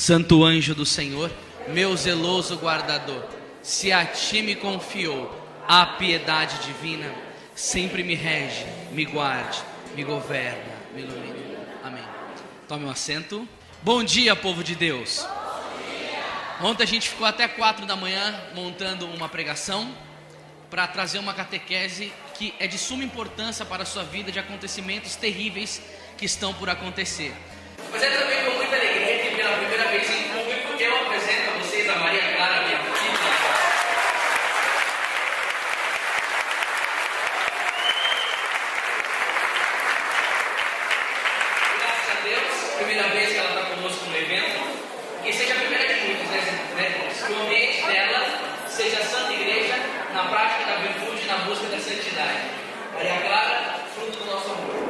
Santo anjo do Senhor, meu zeloso guardador, se a ti me confiou a piedade divina, sempre me rege, me guarde, me governa, me ilumine. Amém. Tome um assento. Bom dia, povo de Deus. Ontem a gente ficou até 4 da manhã montando uma pregação para trazer uma catequese que é de suma importância para a sua vida, de acontecimentos terríveis que estão por acontecer. Mas é também com muita alegria que pela primeira vez em público eu apresento a vocês a Maria Clara, minha filha. Graças a Deus, primeira vez que ela está conosco no evento, e seja a primeira de muitos, né? Que o ambiente dela seja a Santa Igreja na prática da virtude, na busca da santidade. Maria Clara, fruto do nosso amor.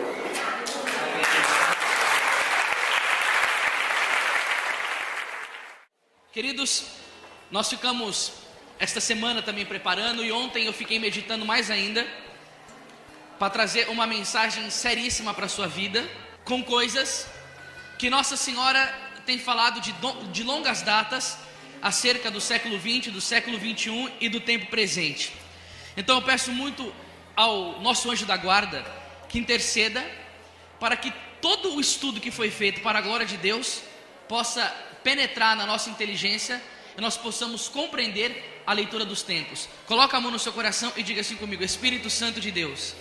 Queridos, nós ficamos esta semana também preparando, e ontem eu fiquei meditando mais ainda para trazer uma mensagem seríssima para a sua vida, com coisas que Nossa Senhora tem falado de longas datas acerca do século XX, do século XXI e do tempo presente. Então eu peço muito ao nosso anjo da guarda que interceda para que todo o estudo que foi feito para a glória de Deus possa penetrar na nossa inteligência e nós possamos compreender a leitura dos tempos. Coloca a mão no seu coração e diga assim comigo: Espírito Santo de Deus,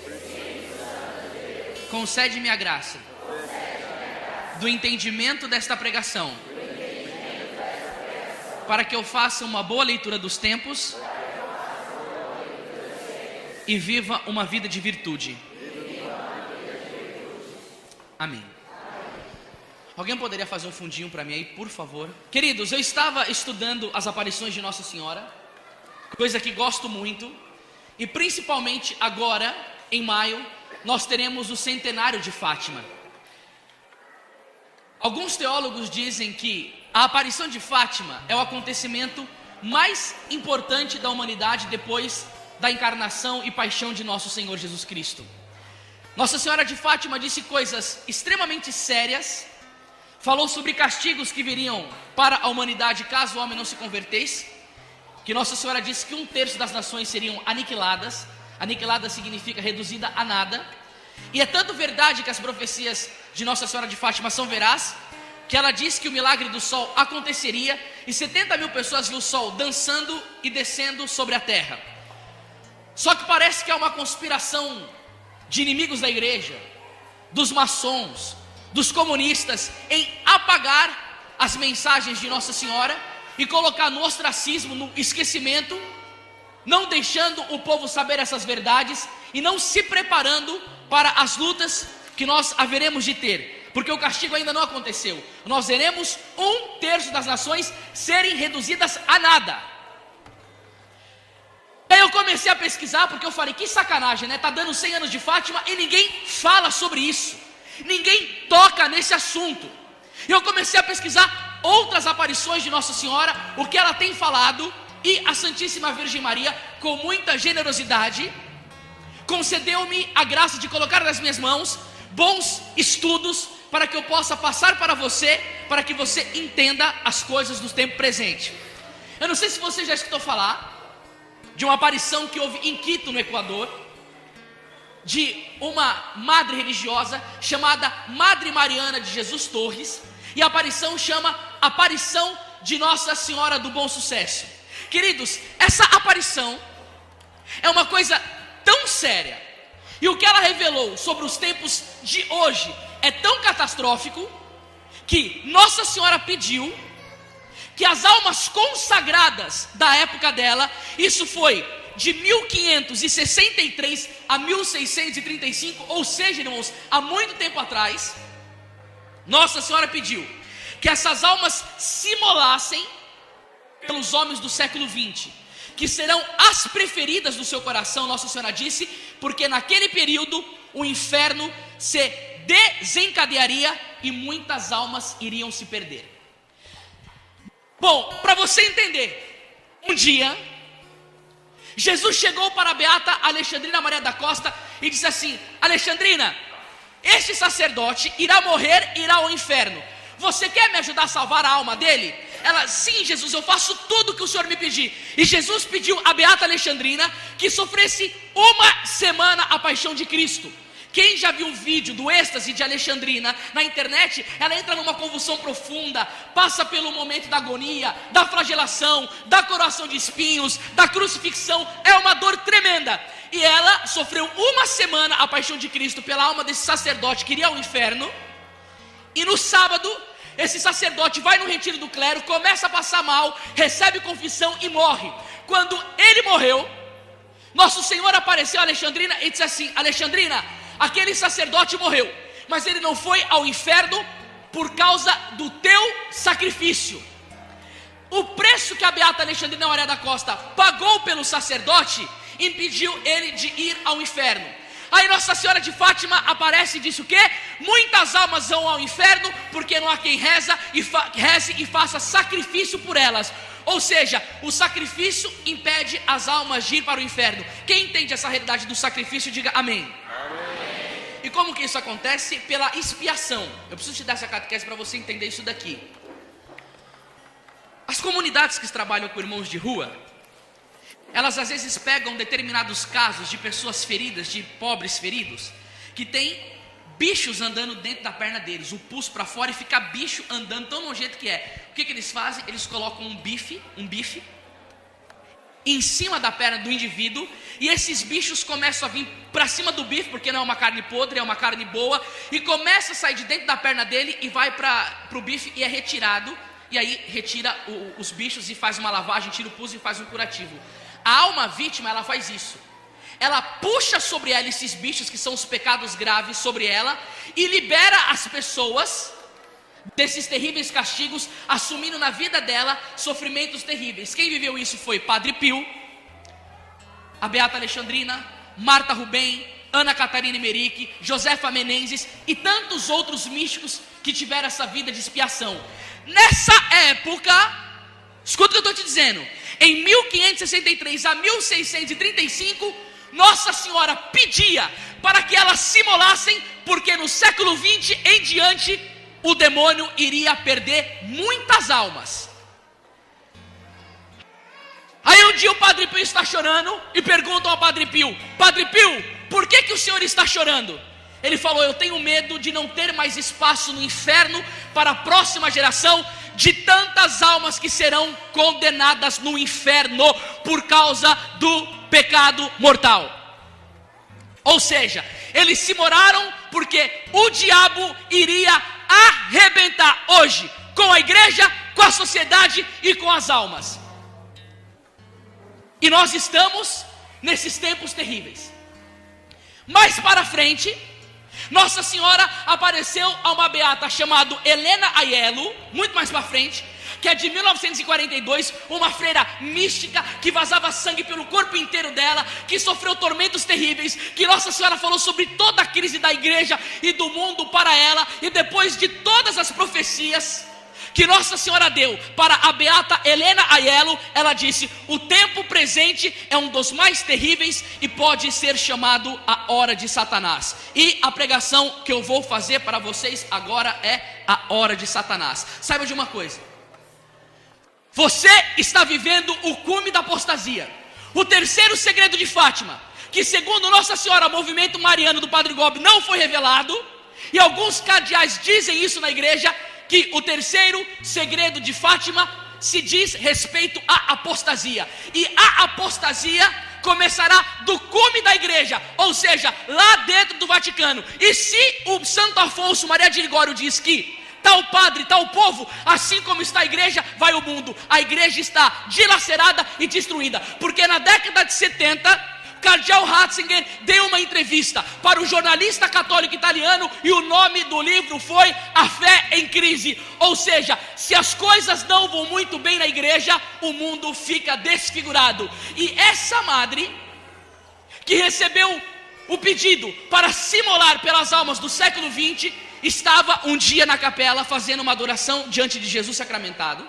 concede-me a graça do entendimento desta pregação, para que eu faça uma boa leitura dos tempos e viva uma vida de virtude. Amém. Alguém poderia fazer um fundinho para mim aí, por favor? Queridos, eu estava estudando as aparições de Nossa Senhora, coisa que gosto muito, e principalmente agora, em maio, nós teremos o centenário de Fátima. Alguns teólogos dizem que a aparição de Fátima é o acontecimento mais importante da humanidade depois da encarnação e paixão de nosso Senhor Jesus Cristo. Nossa Senhora de Fátima disse coisas extremamente sérias, falou sobre castigos que viriam para a humanidade caso o homem não se convertesse, que Nossa Senhora disse que 1/3 das nações seriam aniquiladas. Aniquilada significa reduzida a nada. E é tanto verdade que as profecias de Nossa Senhora de Fátima são verazes, que ela disse que o milagre do sol aconteceria e 70 mil pessoas viram o sol dançando e descendo sobre a terra. Só que parece que é uma conspiração de inimigos da igreja, dos maçons, dos comunistas, em apagar as mensagens de Nossa Senhora e colocar no ostracismo, no esquecimento, não deixando o povo saber essas verdades e não se preparando para as lutas que nós haveremos de ter, porque o castigo ainda não aconteceu. Nós veremos 1/3 das nações serem reduzidas a nada. Aí eu comecei a pesquisar, porque eu falei, que sacanagem, né? Tá dando 100 anos de Fátima e ninguém fala sobre isso, ninguém toca nesse assunto. E eu comecei a pesquisar outras aparições de Nossa Senhora, o que ela tem falado, e a Santíssima Virgem Maria, com muita generosidade, concedeu-me a graça de colocar nas minhas mãos bons estudos para que eu possa passar para você, para que você entenda as coisas do tempo presente. Eu não sei se você já escutou falar de uma aparição que houve em Quito, no Equador, de uma madre religiosa chamada Madre Mariana de Jesus Torres, e a aparição chama Aparição de Nossa Senhora do Bom Sucesso. Queridos, essa aparição é uma coisa tão séria, e o que ela revelou sobre os tempos de hoje é tão catastrófico, que Nossa Senhora pediu que as almas consagradas da época dela, isso foi de 1563 a 1635, ou seja, irmãos, há muito tempo atrás, Nossa Senhora pediu que essas almas se molassem pelos homens do século XX, que serão as preferidas do seu coração. Nossa Senhora disse, porque naquele período o inferno se desencadearia e muitas almas iriam se perder. Bom, para você entender, um dia Jesus chegou para a beata Alexandrina Maria da Costa e disse assim: Alexandrina, este sacerdote irá morrer e irá ao inferno. você quer me ajudar a salvar a alma dele? Ela, sim, Jesus, eu faço tudo o que o Senhor me pedir. E Jesus pediu a beata Alexandrina que sofresse uma semana a paixão de Cristo. Quem já viu o vídeo do êxtase de Alexandrina na internet, ela entra numa convulsão profunda, passa pelo momento da agonia, da flagelação, da coroação de espinhos, da crucifixão, é uma dor tremenda. E ela sofreu uma semana a paixão de Cristo pela alma desse sacerdote que iria ao inferno. E no sábado, esse sacerdote vai no retiro do clero, começa a passar mal, recebe confissão e morre. Quando ele morreu, Nosso Senhor apareceu a Alexandrina e disse assim: Alexandrina, aquele sacerdote morreu, mas ele não foi ao inferno por causa do teu sacrifício. O preço que a beata Alexandrina Maria da Costa pagou pelo sacerdote impediu ele de ir ao inferno. Aí Nossa Senhora de Fátima aparece e disse o quê? Muitas almas vão ao inferno porque não há quem reze e faça sacrifício por elas. Ou seja, o sacrifício impede as almas de ir para o inferno. Quem entende essa realidade do sacrifício, diga amém. Amém. E como que isso acontece? Pela expiação. Eu preciso te dar essa catequese para você entender isso daqui. As comunidades que trabalham com irmãos de rua, elas às vezes pegam determinados casos de pessoas feridas, de pobres feridos, que tem bichos andando dentro da perna deles, o pulso para fora, e fica bicho andando tão nojento que é. O que eles fazem? Eles colocam um bife em cima da perna do indivíduo, e esses bichos começam a vir para cima do bife, porque não é uma carne podre, é uma carne boa, e começa a sair de dentro da perna dele e vai para o bife e é retirado. E aí retira os bichos e faz uma lavagem, tira o pus e faz um curativo. A alma vítima, ela faz isso. Ela puxa sobre ela esses bichos que são os pecados graves sobre ela e libera as pessoas desses terríveis castigos, assumindo na vida dela sofrimentos terríveis. Quem viveu isso foi Padre Pio, a beata Alexandrina, Marta Rubem, Ana Catarina Emerick, Josefa Menezes e tantos outros místicos que tiveram essa vida de expiação. Nessa época, escuta o que eu estou te dizendo, em 1563 a 1635, Nossa Senhora pedia para que elas se imolassem, porque no século 20 em diante, o demônio iria perder muitas almas. Aí um dia o Padre Pio está chorando e perguntam ao Padre Pio: Padre Pio, por que o senhor está chorando? Ele falou: eu tenho medo de não ter mais espaço no inferno para a próxima geração, de tantas almas que serão condenadas no inferno por causa do pecado mortal. Ou seja, eles se moraram porque o diabo iria arrebentar hoje com a igreja, com a sociedade e com as almas. E nós estamos nesses tempos terríveis. Mais para frente, Nossa Senhora apareceu a uma beata chamada Helena Aiello, muito mais para frente, que é de 1942, uma freira mística que vazava sangue pelo corpo inteiro dela, que sofreu tormentos terríveis, que Nossa Senhora falou sobre toda a crise da igreja e do mundo para ela, e depois de todas as profecias que Nossa Senhora deu para a beata Helena Aiello, ela disse: o tempo presente é um dos mais terríveis e pode ser chamado a hora de Satanás. E a pregação que eu vou fazer para vocês agora é a hora de Satanás. Saiba de uma coisa: você está vivendo o cume da apostasia. O terceiro segredo de Fátima, que segundo Nossa Senhora, movimento mariano do Padre Gobi, não foi revelado, e alguns cardeais dizem isso na igreja, que o terceiro segredo de Fátima se diz respeito à apostasia. E a apostasia começará do cume da igreja, ou seja, lá dentro do Vaticano. E se o Santo Afonso Maria de Ligório diz que tal padre, tal povo, assim como está a igreja, vai o mundo. A igreja está dilacerada e destruída, porque na década de 70, Cardeal Ratzinger deu uma entrevista para o jornalista católico italiano e o nome do livro foi A Fé em Crise. Ou seja, se as coisas não vão muito bem na igreja, o mundo fica desfigurado. E essa madre, que recebeu o pedido para se imolar pelas almas do século 20, estava um dia na capela fazendo uma adoração diante de Jesus sacramentado.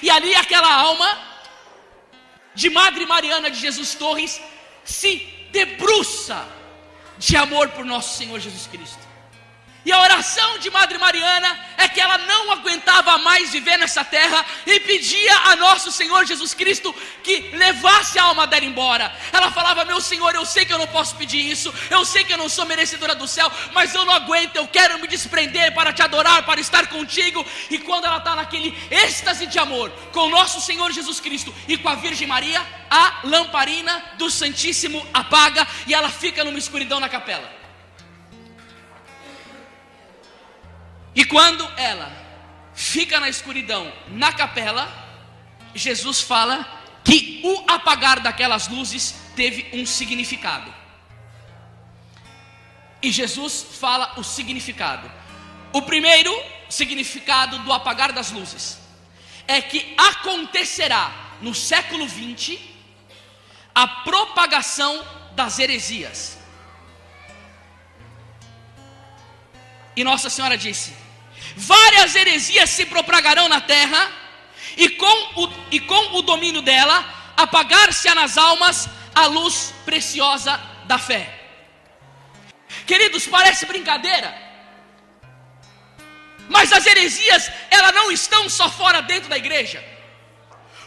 E ali aquela alma de Madre Mariana de Jesus Torres se debruça de amor por nosso Senhor Jesus Cristo. E a oração de Madre Mariana é que ela não aguentava mais viver nessa terra e pedia a nosso Senhor Jesus Cristo que levasse a alma dela embora. Ela falava: meu Senhor, eu sei que eu não posso pedir isso, eu sei que eu não sou merecedora do céu, mas eu não aguento, eu quero me desprender para te adorar, para estar contigo. E quando ela está naquele êxtase de amor com nosso Senhor Jesus Cristo e com a Virgem Maria, a lamparina do Santíssimo apaga e ela fica numa escuridão na capela. E quando ela fica na escuridão, na capela, Jesus fala que o apagar daquelas luzes teve um significado. E Jesus fala o significado. O primeiro significado do apagar das luzes é que acontecerá no século 20 a propagação das heresias. E Nossa Senhora disse: várias heresias se propagarão na terra, e com o domínio dela, apagar-se-á nas almas a luz preciosa da fé. Queridos, parece brincadeira, mas as heresias, elas não estão só fora dentro da igreja.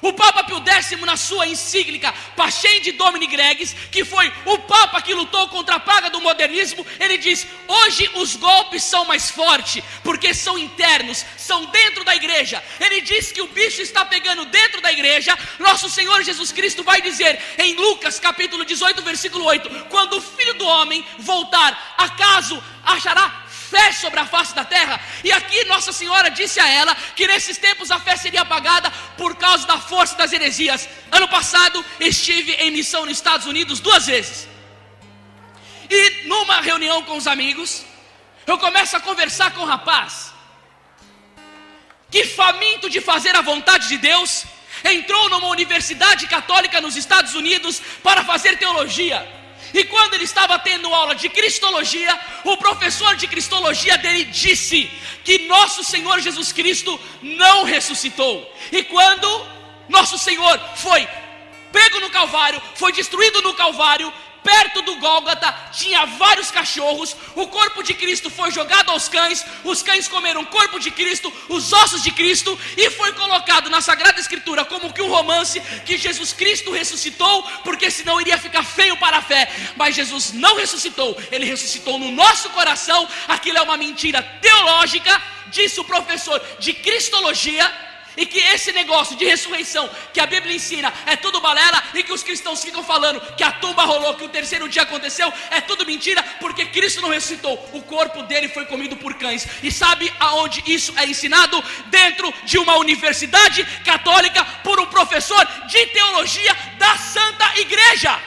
O Papa Pio X, na sua encíclica Pascendi Domini Gregis, que foi o Papa que lutou contra a praga do modernismo, ele diz: hoje os golpes são mais fortes, porque são internos, são dentro da igreja. Ele diz que o bicho está pegando dentro da igreja. Nosso Senhor Jesus Cristo vai dizer em Lucas capítulo 18, versículo 8: quando o Filho do Homem voltar, acaso achará fé sobre a face da terra? E aqui Nossa Senhora disse a ela que nesses tempos a fé seria apagada por causa da força das heresias. Ano passado estive em missão nos Estados Unidos 2 vezes, e numa reunião com os amigos, eu começo a conversar com um rapaz que, faminto de fazer a vontade de Deus, entrou numa universidade católica nos Estados Unidos para fazer teologia. E quando ele estava tendo aula de cristologia, o professor de cristologia dele disse que nosso Senhor Jesus Cristo não ressuscitou. E quando nosso Senhor foi pego no Calvário, foi destruído no Calvário, perto do Gólgota tinha vários cachorros, o corpo de Cristo foi jogado aos cães, os cães comeram o corpo de Cristo, os ossos de Cristo, e foi colocado na Sagrada Escritura como que um romance que Jesus Cristo ressuscitou, porque senão iria ficar feio para a fé. Mas Jesus não ressuscitou, ele ressuscitou no nosso coração. Aquilo é uma mentira teológica, disse o professor de cristologia. E que esse negócio de ressurreição que a Bíblia ensina é tudo balela, e que os cristãos ficam falando que a tumba rolou, que o terceiro dia aconteceu, é tudo mentira, porque Cristo não ressuscitou, o corpo dele foi comido por cães. E sabe aonde isso é ensinado? Dentro de uma universidade católica, por um professor de teologia da Santa Igreja.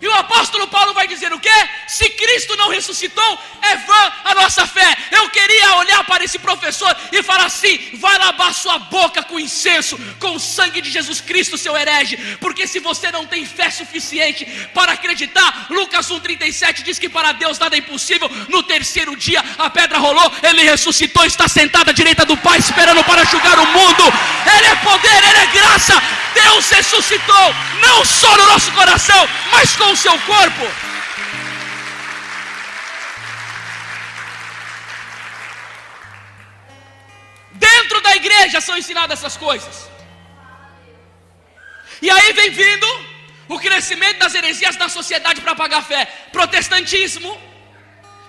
E o apóstolo Paulo vai dizer o quê? Se Cristo não ressuscitou, é vã a nossa fé. Eu queria olhar para esse professor e falar assim: vai lavar sua boca com incenso, com o sangue de Jesus Cristo, seu herege. Porque se você não tem fé suficiente para acreditar, Lucas 1,37 diz que para Deus nada é impossível. No terceiro dia a pedra rolou, ele ressuscitou, está sentado à direita do Pai, esperando para julgar o mundo. Ele é poder, ele é graça. Deus ressuscitou, não só no nosso coração, mas com o seu corpo. Dentro da igreja são ensinadas essas coisas. E aí vem vindo o crescimento das heresias na sociedade para apagar a fé. Protestantismo.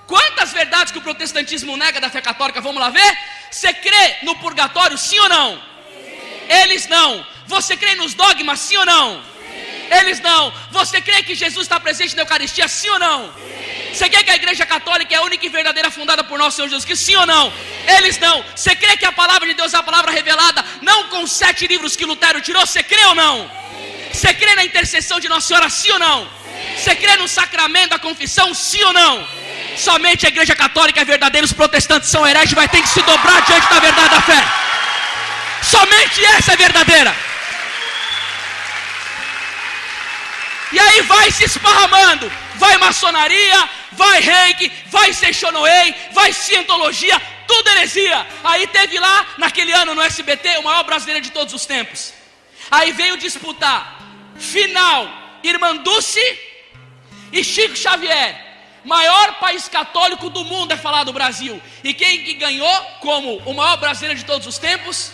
Quantas verdades que o protestantismo nega da fé católica? Vamos lá ver? Você crê no purgatório, sim ou não? Sim. Eles não. Você crê nos dogmas, sim ou não? Sim. Eles não. Você crê que Jesus está presente na Eucaristia, sim ou não? Sim. Você crê que a Igreja Católica é a única e verdadeira fundada por nosso Senhor Jesus Cristo, sim ou não? Sim. Eles não. Você crê que a palavra de Deus é a palavra revelada, não com 7 livros que Lutero tirou? Você crê ou não? Sim. Você crê na intercessão de Nossa Senhora, sim ou não? Sim. Você crê no sacramento da confissão, sim ou não? Sim. Somente a Igreja Católica é verdadeira, os protestantes são hereges, vai ter que se dobrar diante da verdade da fé. Somente essa é verdadeira. E aí vai se esparramando, vai maçonaria, vai reiki, vai seixonoei, vai cientologia, tudo heresia. Aí teve lá, naquele ano no SBT, o maior brasileiro de todos os tempos. Aí veio disputar, final, Irmã Dulce e Chico Xavier. Maior país católico do mundo é falar do Brasil. E quem que ganhou como o maior brasileiro de todos os tempos?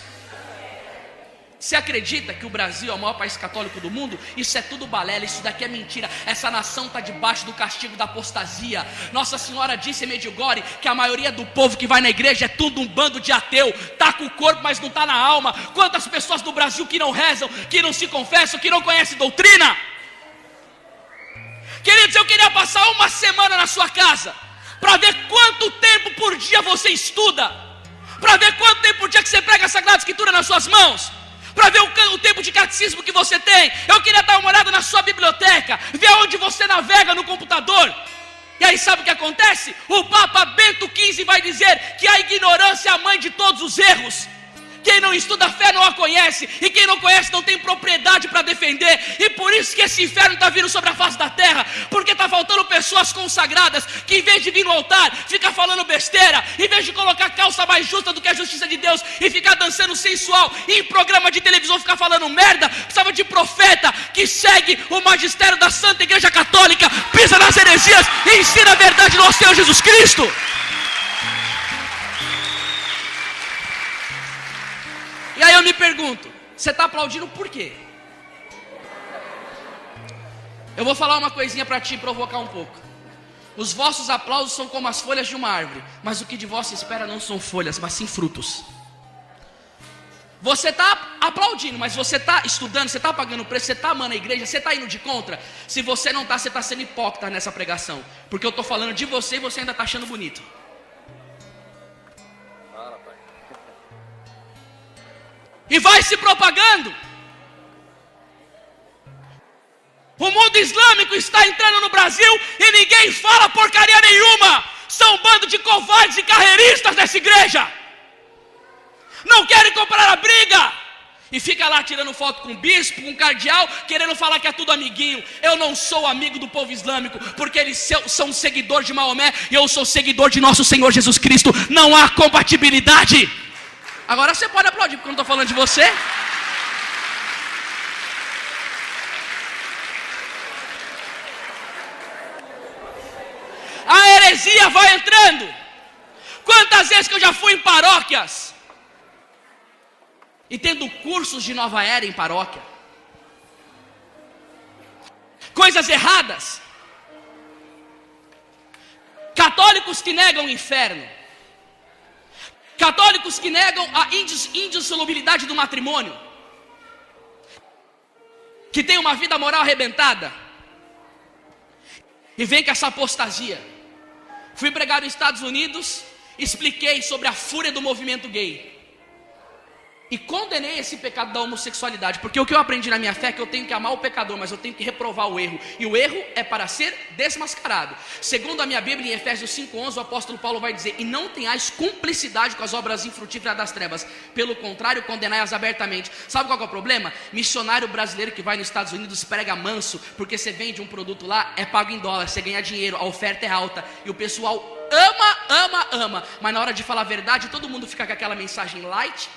Você acredita que o Brasil é o maior país católico do mundo? Isso é tudo balela, isso daqui é mentira. Essa nação está debaixo do castigo da apostasia. Nossa Senhora disse em Medjugorje que a maioria do povo que vai na igreja é tudo um bando de ateu. Está com o corpo, mas não está na alma. Quantas pessoas do Brasil que não rezam, que não se confessam, que não conhecem doutrina? Queridos, eu queria passar uma semana na sua casa para ver quanto tempo por dia você estuda, para ver quanto tempo por dia que você prega a Sagrada Escritura nas suas mãos, para ver o tempo de catecismo que você tem. Eu queria dar uma olhada na sua biblioteca, ver onde você navega no computador. E aí sabe o que acontece? O Papa Bento XV vai dizer que a ignorância é a mãe de todos os erros. Quem não estuda a fé não a conhece, e quem não conhece não tem propriedade para defender. E por isso que esse inferno está vindo sobre a face da terra, porque está faltando pessoas consagradas, que em vez de vir no altar, fica falando besteira, em vez de colocar calça mais justa do que a justiça de Deus, e ficar dançando sensual, e em programa de televisão ficar falando merda. Precisava de profeta que segue o magistério da Santa Igreja Católica, pisa nas heresias e ensina a verdade do nosso Senhor Jesus Cristo. E aí eu me pergunto, você está aplaudindo por quê? Eu vou falar uma coisinha para te provocar um pouco. Os vossos aplausos são como as folhas de uma árvore, mas o que de vós se espera não são folhas, mas sim frutos. Você está aplaudindo, mas você está estudando, você está pagando preço, você está amando a igreja, você está indo de contra. Se você não está, você está sendo hipócrita nessa pregação, porque eu estou falando de você e você ainda está achando bonito. E vai se propagando. O mundo islâmico está entrando no Brasil e ninguém fala porcaria nenhuma. São um bando de covardes e carreiristas dessa igreja. Não querem comprar a briga. E fica lá tirando foto com o bispo, com o cardeal, querendo falar que é tudo amiguinho. Eu não sou amigo do povo islâmico, porque eles são seguidores de Maomé e eu sou seguidor de nosso Senhor Jesus Cristo. Não há compatibilidade. Agora você pode aplaudir, porque eu não estou falando de você. A heresia vai entrando. Quantas vezes que eu já fui em paróquias e tendo cursos de nova era em paróquia, coisas erradas, católicos que negam o inferno, católicos que negam a indissolubilidade do matrimônio, que tem uma vida moral arrebentada, e vem com essa apostasia. Fui pregar nos Estados Unidos, expliquei sobre a fúria do movimento gay e condenei esse pecado da homossexualidade, porque o que eu aprendi na minha fé é que eu tenho que amar o pecador, mas eu tenho que reprovar o erro, e o erro é para ser desmascarado. Segundo a minha Bíblia, em Efésios 5:11, o apóstolo Paulo vai dizer: e não tenhais cumplicidade com as obras infrutíferas das trevas, pelo contrário, condenai-as abertamente. Sabe qual que é o problema? Missionário brasileiro que vai nos Estados Unidos prega manso, porque você vende um produto lá, é pago em dólar, você ganha dinheiro, a oferta é alta, e o pessoal ama, mas na hora de falar a verdade, todo mundo fica com aquela mensagem light,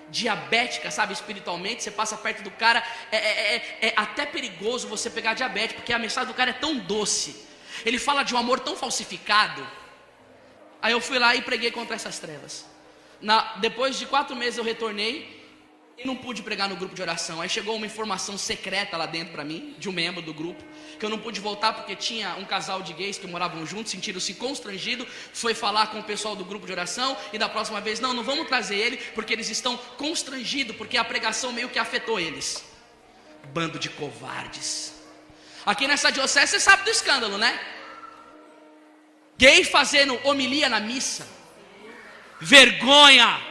diabética, sabe, espiritualmente. Você passa perto do cara, é até perigoso você pegar diabetes, porque a mensagem do cara é tão doce, ele fala de um amor tão falsificado. Aí eu fui lá e preguei contra essas trevas. Depois de 4 meses eu retornei e não pude pregar no grupo de oração. Aí chegou uma informação secreta lá dentro para mim, de um membro do grupo, que eu não pude voltar porque tinha um casal de gays que moravam juntos, sentiram-se constrangidos, foi falar com o pessoal do grupo de oração, e da próxima vez, não vamos trazer ele, porque eles estão constrangidos, porque a pregação meio que afetou eles. Bando de covardes. Aqui nessa diocese você sabe do escândalo, né? Gay fazendo homilia na missa. Vergonha.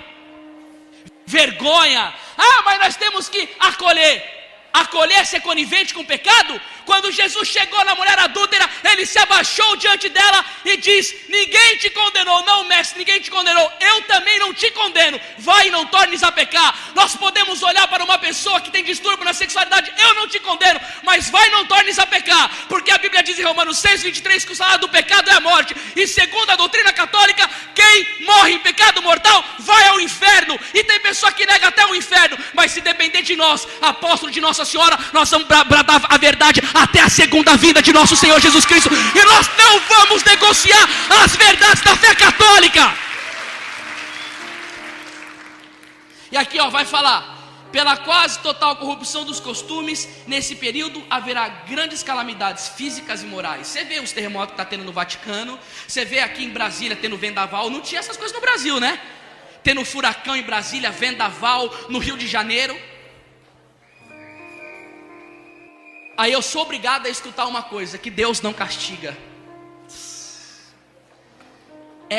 Ah, mas nós temos que acolher. Acolher, ser conivente com o pecado? Quando Jesus chegou na mulher adúltera, ele se abaixou diante dela e diz: ninguém te condenou. Não, mestre, ninguém te condenou, eu também não te condeno, vai e não tornes a pecar. Nós podemos olhar para uma pessoa que tem distúrbio na sexualidade: eu não te condeno, mas vai e não tornes a pecar, porque a Bíblia diz em Romanos 6:23 que o salário do pecado é a morte, e segundo a doutrina católica, quem morre em pecado mortal vai vai ao inferno, e tem pessoa que nega até o inferno, mas se depender de nós, apóstolo de Nossa Senhora, nós vamos bradar a verdade até a segunda vinda de nosso Senhor Jesus Cristo, e nós não vamos negociar as verdades da fé católica. E aqui vai falar: pela quase total corrupção dos costumes, nesse período haverá grandes calamidades físicas e morais. Você vê os terremotos que está tendo no Vaticano, você vê aqui em Brasília tendo vendaval. Não tinha essas coisas no Brasil, né? Tendo furacão em Brasília, vendaval no Rio de Janeiro. Aí eu sou obrigado a escutar uma coisa: que Deus não castiga.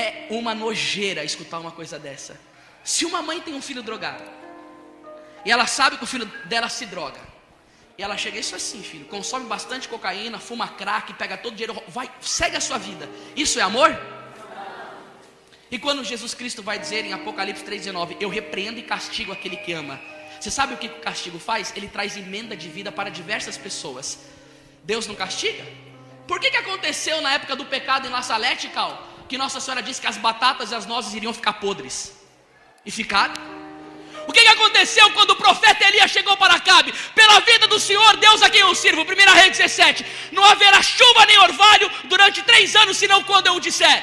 É uma nojeira escutar uma coisa dessa. Se uma mãe tem um filho drogado, e ela sabe que o filho dela se droga, e ela chega: isso assim, filho, consome bastante cocaína, fuma crack, pega todo o dinheiro, vai, segue a sua vida. Isso é amor? E quando Jesus Cristo vai dizer em Apocalipse 3,19: eu repreendo e castigo aquele que ama, você sabe o que o castigo faz? Ele traz emenda de vida para diversas pessoas. Deus não castiga? Por que aconteceu na época do pecado em La Salete, Cal, que Nossa Senhora disse que as batatas e as nozes iriam ficar podres? E ficaram. O que aconteceu quando o profeta Elias chegou para Acabe? Pela vida do Senhor, Deus a quem eu sirvo, 1 Reis 17, não haverá chuva nem orvalho durante 3 anos, senão quando eu o disser.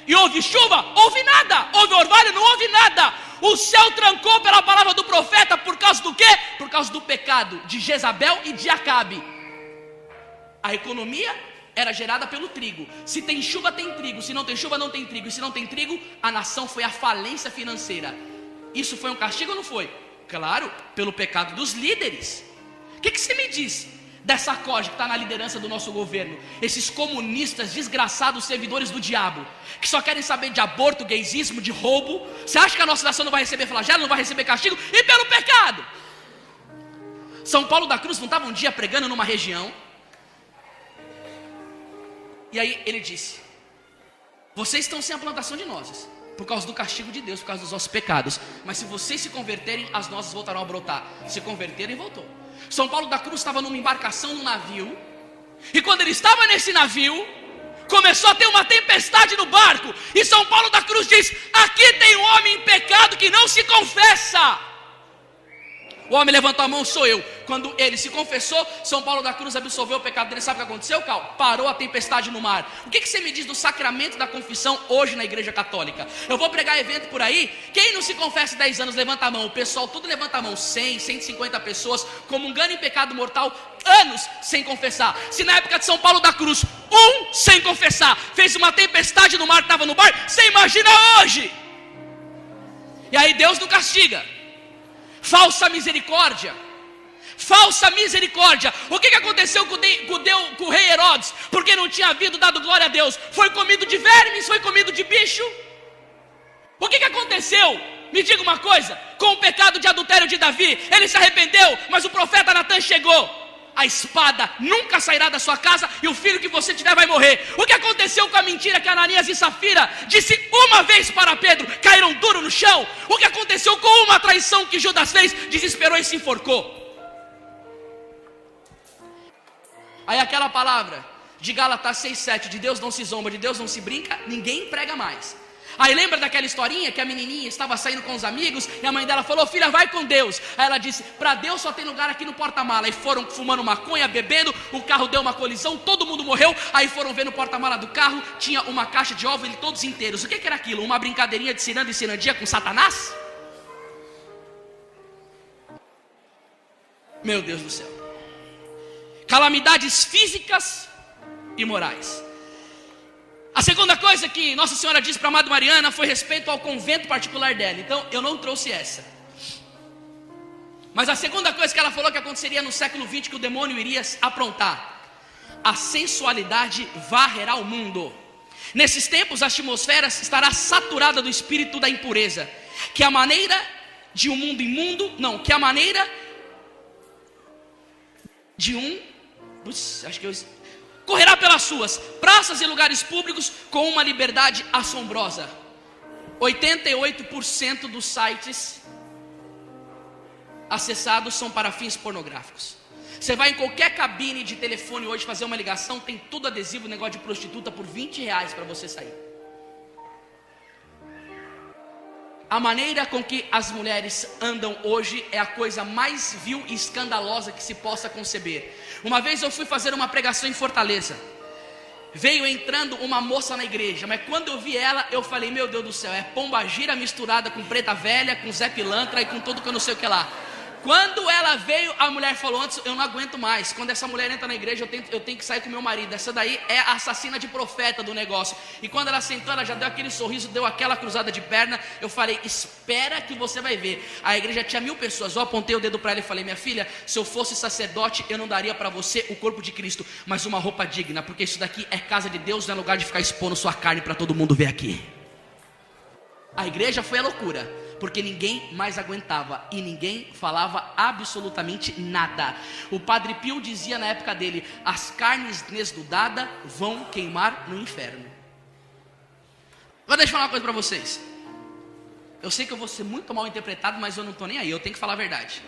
E houve chuva? Houve nada. Houve orvalho? Não houve nada. O céu trancou pela palavra do profeta. Por causa do quê? Por causa do pecado de Jezabel e de Acabe. A economia era gerada pelo trigo. Se tem chuva, tem trigo. Se não tem chuva, não tem trigo. E se não tem trigo, a nação foi à falência financeira. Isso foi um castigo ou não foi? Claro, pelo pecado dos líderes. O que você me diz dessa corja que está na liderança do nosso governo? Esses comunistas desgraçados, servidores do diabo, que só querem saber de aborto, gaysismo, de roubo. Você acha que a nossa nação não vai receber flagelo, não vai receber castigo? E pelo pecado. São Paulo da Cruz não estava um dia pregando numa região, e aí ele disse: vocês estão sem a plantação de nozes, por causa do castigo de Deus, por causa dos nossos pecados. Mas se vocês se converterem, as nozes voltarão a brotar. Se converterem, voltou. São Paulo da Cruz estava numa embarcação, num navio, e quando ele estava nesse navio, começou a ter uma tempestade no barco. E São Paulo da Cruz diz: aqui tem um homem em pecado que não se confessa. O homem levantou a mão: sou eu. Quando ele se confessou, São Paulo da Cruz absolveu o pecado dele. Sabe o que aconteceu, Cal? Parou a tempestade no mar. O que você me diz do sacramento da confissão hoje na igreja católica? Eu vou pregar evento por aí. Quem não se confessa 10 anos, levanta a mão. O pessoal tudo levanta a mão. 100, 150 pessoas comungando em pecado mortal, anos sem confessar. Se na época de São Paulo da Cruz, sem confessar, fez uma tempestade no mar, estava no bar, você imagina hoje? E aí Deus não castiga. Falsa misericórdia. Falsa misericórdia. O que aconteceu com o rei Herodes? Porque não tinha havido dado glória a Deus. Foi comido de vermes, foi comido de bicho. O que aconteceu? Me diga uma coisa. Com o pecado de adultério de Davi, ele se arrependeu, mas o profeta Natan chegou: a espada nunca sairá da sua casa, e o filho que você tiver vai morrer. O que aconteceu com a mentira que Ananias e Safira disse uma vez para Pedro? Caíram duro no chão. O que aconteceu com uma traição que Judas fez? Desesperou e se enforcou. Aí aquela palavra de Gálatas 6,7, de Deus não se zomba, de Deus não se brinca, ninguém prega mais. Aí lembra daquela historinha que a menininha estava saindo com os amigos e a mãe dela falou: filha, vai com Deus. Aí ela disse: para Deus só tem lugar aqui no porta-mala. E foram fumando maconha, bebendo, o carro deu uma colisão, todo mundo morreu. Aí foram ver no porta-mala do carro, tinha uma caixa de ovos, todos inteiros. O que era aquilo? Uma brincadeirinha de ciranda e cirandia com Satanás? Meu Deus do céu. Calamidades físicas e morais. A segunda coisa que Nossa Senhora disse para a amada Mariana foi respeito ao convento particular dela. Então eu não trouxe essa. Mas a segunda coisa que ela falou que aconteceria no século XX, que o demônio iria aprontar: a sensualidade varrerá o mundo. Nesses tempos a atmosfera estará saturada do espírito da impureza, que a maneira de um mundo imundo, que a maneira de correrá pelas suas praças e lugares públicos com uma liberdade assombrosa. 88% dos sites acessados são para fins pornográficos. Você vai em qualquer cabine de telefone hoje fazer uma ligação, tem tudo adesivo, negócio de prostituta por R$20 para você sair. A maneira com que as mulheres andam hoje é a coisa mais vil e escandalosa que se possa conceber. Uma vez eu fui fazer uma pregação em Fortaleza. Veio entrando uma moça na igreja, mas quando eu vi ela, eu falei, meu Deus do céu, é pombagira misturada com preta velha, com Zé Pilantra e com tudo que eu não sei o que lá. Quando ela veio, a mulher falou antes, eu não aguento mais. Quando essa mulher entra na igreja, eu tenho que sair com meu marido. Essa daí é a assassina de profeta do negócio. E quando ela sentou, ela já deu aquele sorriso, deu aquela cruzada de perna. Eu falei, espera que você vai ver. A igreja tinha 1000 pessoas. Eu apontei o dedo para ela e falei, minha filha, se eu fosse sacerdote, eu não daria para você o corpo de Cristo, mas uma roupa digna, porque isso daqui é casa de Deus, não é lugar de ficar expondo sua carne para todo mundo ver aqui. A igreja foi a loucura, porque ninguém mais aguentava e ninguém falava absolutamente nada. O Padre Pio dizia na época dele, as carnes desnudadas vão queimar no inferno. Agora deixa eu falar uma coisa para vocês. Eu sei que eu vou ser muito mal interpretado, mas eu não estou nem aí, eu tenho que falar a verdade.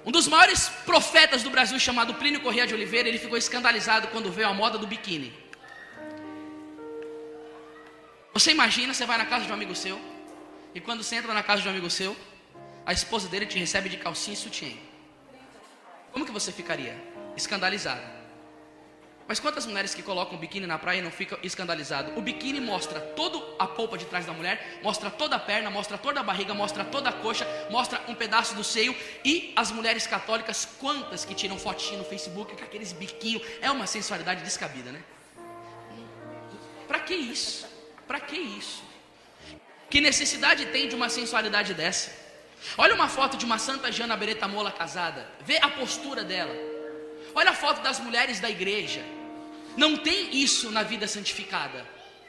Um dos maiores profetas do Brasil, chamado Plínio Corrêa de Oliveira, ele ficou escandalizado quando veio a moda do biquíni. Você imagina, você vai na casa de um amigo seu, e quando você entra na casa de um amigo seu, a esposa dele te recebe de calcinha e sutiã. Como que você ficaria? Escandalizado. Mas quantas mulheres que colocam o biquíni na praia não ficam escandalizadas? O biquíni mostra toda a polpa de trás da mulher, mostra toda a perna, mostra toda a barriga, mostra toda a coxa, mostra um pedaço do seio. E as mulheres católicas, quantas que tiram fotinho no Facebook com aqueles biquinhos? É uma sensualidade descabida, né? Pra que isso? Para que isso? Que necessidade tem de uma sensualidade dessa? Olha uma foto de uma Santa Jana Beretta Mola casada. Vê a postura dela. Olha a foto das mulheres da igreja. Não tem isso na vida santificada.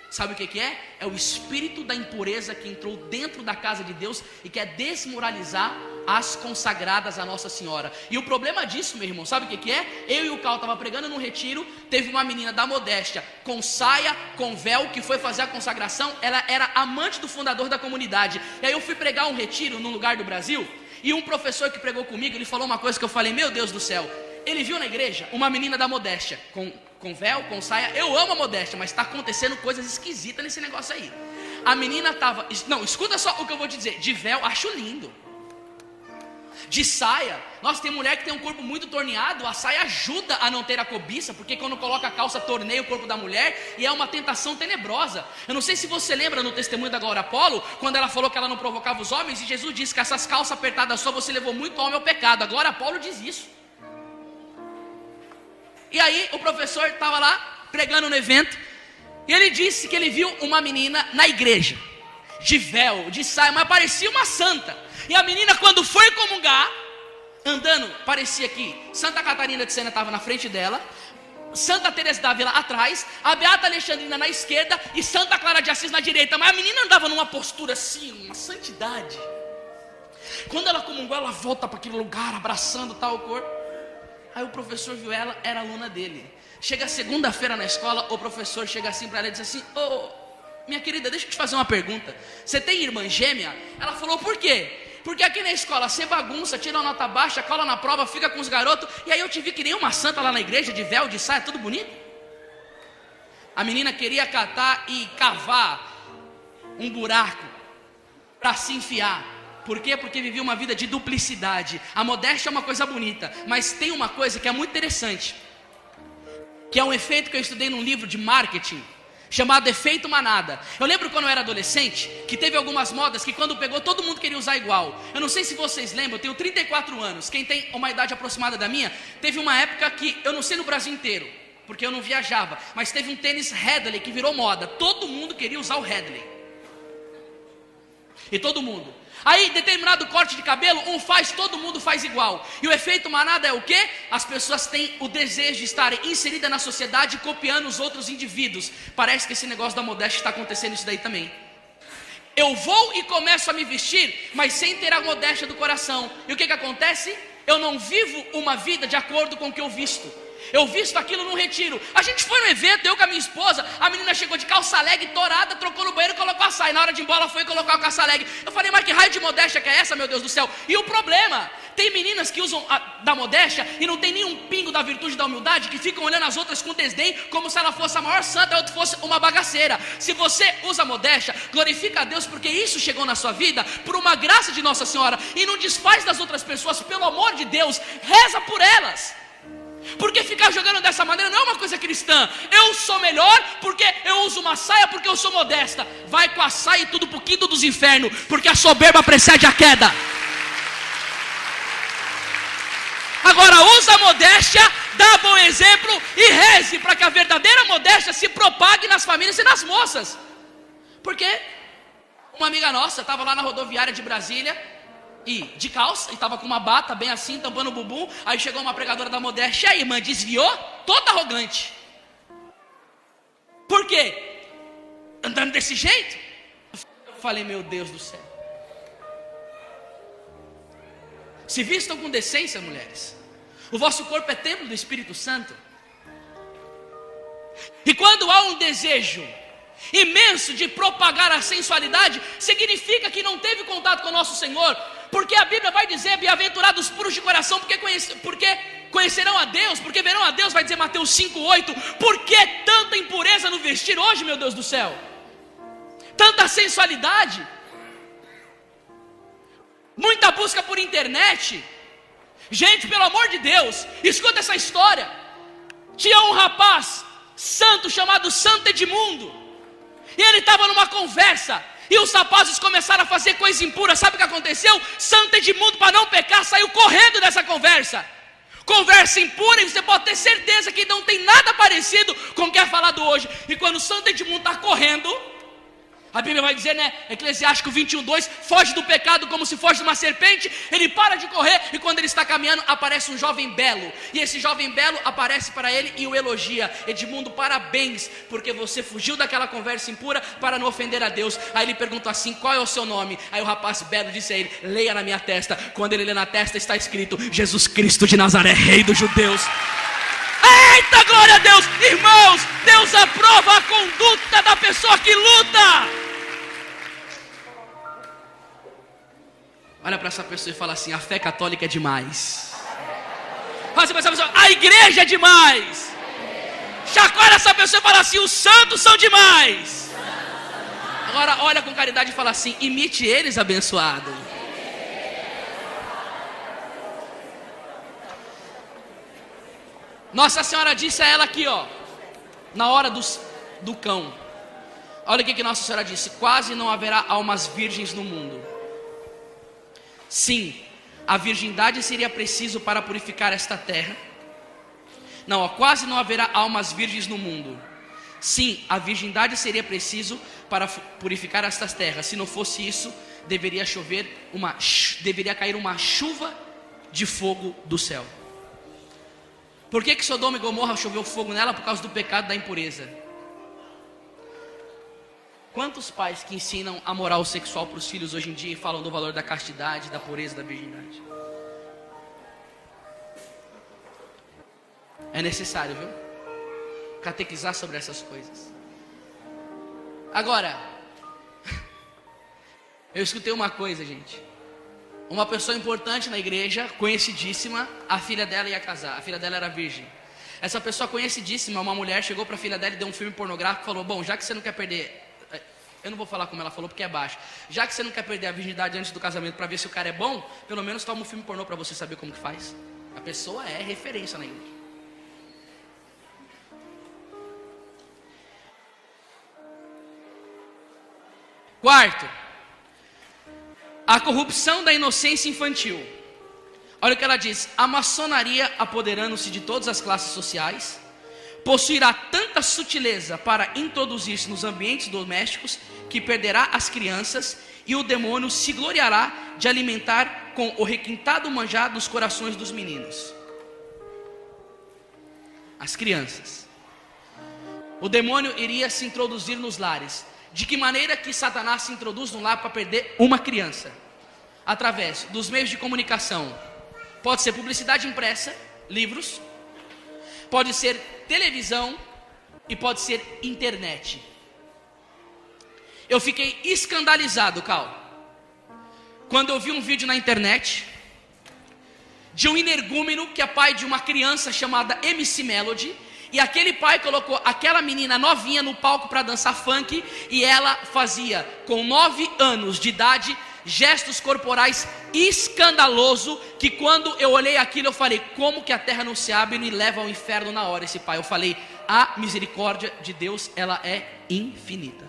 Sabe o que é? É o espírito da impureza que entrou dentro da casa de Deus e quer desmoralizar as consagradas a Nossa Senhora. E o problema disso, meu irmão, sabe o que é? Eu e o Cal estava pregando num retiro, teve uma menina da Modéstia, com saia, com véu, que foi fazer a consagração. Ela era amante do fundador da comunidade. E aí eu fui pregar um retiro num lugar do Brasil, e um professor que pregou comigo, ele falou uma coisa que eu falei, meu Deus do céu. Ele viu na igreja uma menina da Modéstia, com véu, com saia. Eu amo a Modéstia, mas está acontecendo coisas esquisitas nesse negócio aí. A menina estava, não, escuta só o que eu vou te dizer. De véu, acho lindo. De saia, nossa, tem mulher que tem um corpo muito torneado. A saia ajuda a não ter a cobiça, porque quando coloca a calça torneia o corpo da mulher, e é uma tentação tenebrosa. Eu não sei se você lembra no testemunho da Glória Apolo, quando ela falou que ela não provocava os homens, e Jesus disse que essas calças apertadas só, você levou muito homem ao pecado. A Glória Apolo diz isso. E aí o professor estava lá pregando no evento, e ele disse que ele viu uma menina na igreja, de véu, de saia, mas parecia uma santa. E a menina, quando foi comungar, andando, parecia que Santa Catarina de Sena estava na frente dela, Santa Teresa d'Ávila atrás, a Beata Alexandrina na esquerda e Santa Clara de Assis na direita. Mas a menina andava numa postura assim, uma santidade. Quando ela comungou, ela volta para aquele lugar, abraçando tal corpo. Aí o professor viu ela, era aluna dele. Chega segunda-feira na escola, o professor chega assim para ela e diz assim, minha querida, deixa eu te fazer uma pergunta. Você tem irmã gêmea? Ela falou, por quê? Porque aqui na escola você bagunça, tira uma nota baixa, cola na prova, fica com os garotos. E aí eu te vi que nem uma santa lá na igreja, de véu, de saia, tudo bonito. A menina queria catar e cavar um buraco para se enfiar. Por quê? Porque vivia uma vida de duplicidade. A modéstia é uma coisa bonita, mas tem uma coisa que é muito interessante, que é um efeito que eu estudei num livro de marketing, chamado efeito manada. Eu lembro quando eu era adolescente, que teve algumas modas que quando pegou, todo mundo queria usar igual. Eu não sei se vocês lembram, eu tenho 34 anos. Quem tem uma idade aproximada da minha, teve uma época que, eu não sei no Brasil inteiro, porque eu não viajava, mas teve um tênis Hadley que virou moda. Todo mundo queria usar o Hadley. E todo mundo. Aí, determinado corte de cabelo, um faz, todo mundo faz igual. E o efeito manada é o quê? As pessoas têm o desejo de estarem inseridas na sociedade, copiando os outros indivíduos. Parece que esse negócio da modéstia está acontecendo isso daí também. Eu vou e começo a me vestir, mas sem ter a modéstia do coração. E o que acontece? Eu não vivo uma vida de acordo com o que eu visto. Eu visto aquilo num retiro. A gente foi no evento, eu com a minha esposa. A menina chegou de calça leg torada, trocou no banheiro e colocou a saia. Na hora de ir embora, ela foi colocar o calça leg. Eu falei, mas que raio de modéstia que é essa, meu Deus do céu? E o problema, tem meninas que usam da modéstia e não tem nenhum pingo da virtude da humildade, que ficam olhando as outras com desdém, como se ela fosse a maior santa e a outra fosse uma bagaceira. Se você usa modéstia, glorifica a Deus, porque isso chegou na sua vida por uma graça de Nossa Senhora. E não desfaz das outras pessoas, pelo amor de Deus, reza por elas. Porque ficar jogando dessa maneira não é uma coisa cristã. Eu sou melhor porque eu uso uma saia, porque eu sou modesta. Vai com a saia e tudo pro quinto dos infernos, porque a soberba precede a queda. Agora usa a modéstia, dá bom exemplo e reze para que a verdadeira modéstia se propague nas famílias e nas moças. Porque uma amiga nossa estava lá na rodoviária de Brasília, e de calça, e estava com uma bata bem assim, tampando o bumbum. Aí chegou uma pregadora da modéstia, e a irmã desviou, toda arrogante. Por quê? Andando desse jeito? Eu falei, meu Deus do céu. Se vistam com decência, mulheres. O vosso corpo é templo do Espírito Santo. E quando há um desejo imenso de propagar a sensualidade, significa que não teve contato com o nosso Senhor. Porque a Bíblia vai dizer, bem-aventurados puros de coração, porque conhecerão a Deus, porque verão a Deus, vai dizer Mateus 5:8. Por que tanta impureza no vestir hoje, meu Deus do céu? Tanta sensualidade, muita busca por internet. Gente, pelo amor de Deus, escuta essa história. Tinha um rapaz santo chamado Santo Edmundo, e ele estava numa conversa, e os rapazes começaram a fazer coisa impura. Sabe o que aconteceu? Santo Edmundo, para não pecar, saiu correndo dessa conversa. Conversa impura, e você pode ter certeza que não tem nada parecido com o que é falado hoje. E quando Santo Edmundo está correndo, a Bíblia vai dizer, né, Eclesiástico 21:2, foge do pecado como se foge de uma serpente. Ele para de correr, e quando ele está caminhando, aparece um jovem belo. E esse jovem belo aparece para ele e o elogia. Edmundo, parabéns, porque você fugiu daquela conversa impura para não ofender a Deus. Aí ele pergunta assim, qual é o seu nome? Aí o rapaz belo disse a ele, leia na minha testa. Quando ele lê na testa, está escrito, Jesus Cristo de Nazaré, Rei dos Judeus. Eita, glória a Deus! Irmãos, Deus aprova a conduta da pessoa que luta. Olha para essa pessoa e fala assim, a fé católica é demais. Fala assim para essa pessoa, a igreja é demais. Chacoalha essa pessoa e fala assim, os santos são demais. Agora olha com caridade e fala assim, imite eles, abençoado. Nossa Senhora disse a ela aqui, ó, na hora do cão. Olha o que Nossa Senhora disse, quase não haverá almas virgens no mundo. Sim, a virgindade seria preciso para purificar esta terra. Não, ó, quase não haverá almas virgens no mundo. Sim, a virgindade seria preciso para purificar estas terras. Se não fosse isso, deveria cair uma chuva de fogo do céu. Por que Sodoma e Gomorra choveu fogo nela? Por causa do pecado da impureza. Quantos pais que ensinam a moral sexual para os filhos hoje em dia e falam do valor da castidade, da pureza, da virgindade? É necessário, viu? Catequizar sobre essas coisas. Agora, eu escutei uma coisa, gente. Uma pessoa importante na igreja, conhecidíssima, a filha dela ia casar. A filha dela era virgem. Essa pessoa conhecidíssima, uma mulher, chegou para a filha dela e deu um filme pornográfico e falou, bom, já que você não quer perder... Eu não vou falar como ela falou porque é baixo. Já que você não quer perder a virgindade antes do casamento para ver se o cara é bom, pelo menos toma um filme pornô para você saber como que faz. A pessoa é referência na igreja. Quarto, a corrupção da inocência infantil. Olha o que ela diz, a maçonaria, apoderando-se de todas as classes sociais, possuirá tanta sutileza para introduzir-se nos ambientes domésticos que perderá as crianças, e o demônio se gloriará de alimentar com o requintado manjar dos corações dos meninos. As crianças. O demônio iria se introduzir nos lares. De que maneira que Satanás se introduz no lar para perder uma criança? Através dos meios de comunicação. Pode ser publicidade impressa, livros. pode ser televisão e pode ser internet. Eu fiquei escandalizado, Cal, quando eu vi um vídeo na internet de um energúmeno que é pai de uma criança chamada MC Melody, e aquele pai colocou aquela menina novinha no palco para dançar funk, e ela fazia, com 9 anos de idade, gestos corporais escandaloso, que quando eu olhei aquilo eu falei, como que a terra não se abre e me leva ao inferno na hora esse pai? Eu falei, a misericórdia de Deus, ela é infinita.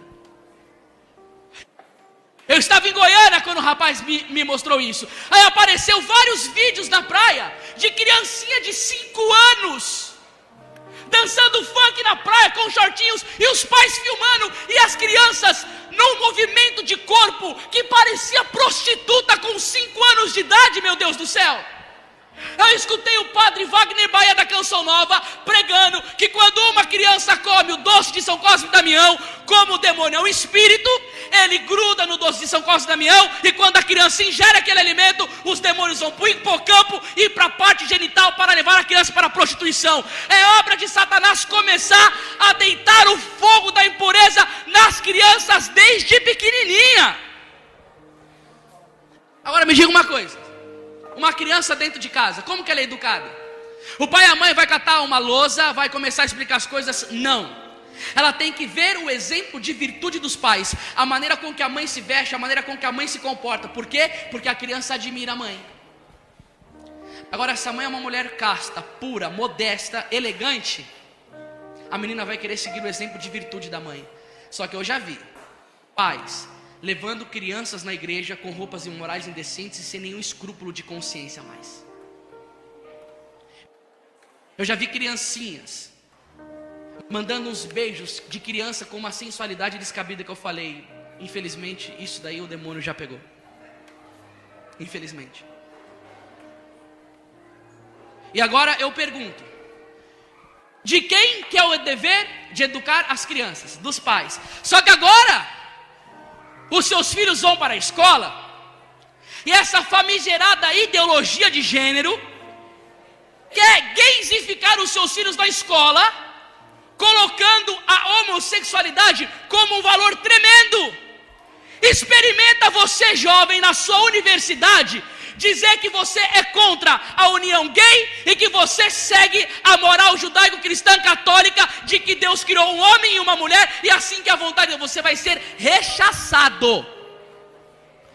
Eu estava em Goiânia quando o rapaz me mostrou isso. Aí apareceu vários vídeos na praia de criancinha de 5 anos dançando funk na praia com shortinhos, e os pais filmando, e as crianças num movimento de corpo que parecia prostituta com 5 anos de idade, meu Deus do céu. Eu escutei o padre Wagner Baia da Canção Nova pregando que quando uma criança come o doce de São Cosme e Damião, como o demônio é um espírito, ele gruda no doce de São Cosme e Damião, e quando a criança ingere aquele alimento, os demônios vão para o hipocampo e para a parte genital para levar a criança para a prostituição. É obra de Satanás começar a deitar o fogo da impureza nas crianças desde pequenininha. Agora me diga uma coisa, uma criança dentro de casa, como que ela é educada? O pai e a mãe vai catar uma lousa, vai começar a explicar as coisas? Não. Ela tem que ver o exemplo de virtude dos pais, a maneira com que a mãe se veste, a maneira com que a mãe se comporta. Por quê? Porque a criança admira a mãe. Agora, se a mãe é uma mulher casta, pura, modesta, elegante, a menina vai querer seguir o exemplo de virtude da mãe. Só que eu já vi pais levando crianças na igreja com roupas imorais, indecentes e sem nenhum escrúpulo de consciência mais. Eu já vi criancinhas mandando uns beijos de criança com uma sensualidade descabida que eu falei, infelizmente isso daí o demônio já pegou. Infelizmente. E agora eu pergunto, de quem que é o dever de educar as crianças? Dos pais. Só que agora os seus filhos vão para a escola, e essa famigerada ideologia de gênero quer gaysificar os seus filhos na escola, colocando a homossexualidade como um valor tremendo. Experimenta você, jovem, na sua universidade, dizer que você é contra a união gay e que você segue a moral judaico-cristã católica de que Deus criou um homem e uma mulher, e assim que a vontade de você vai ser rechaçado.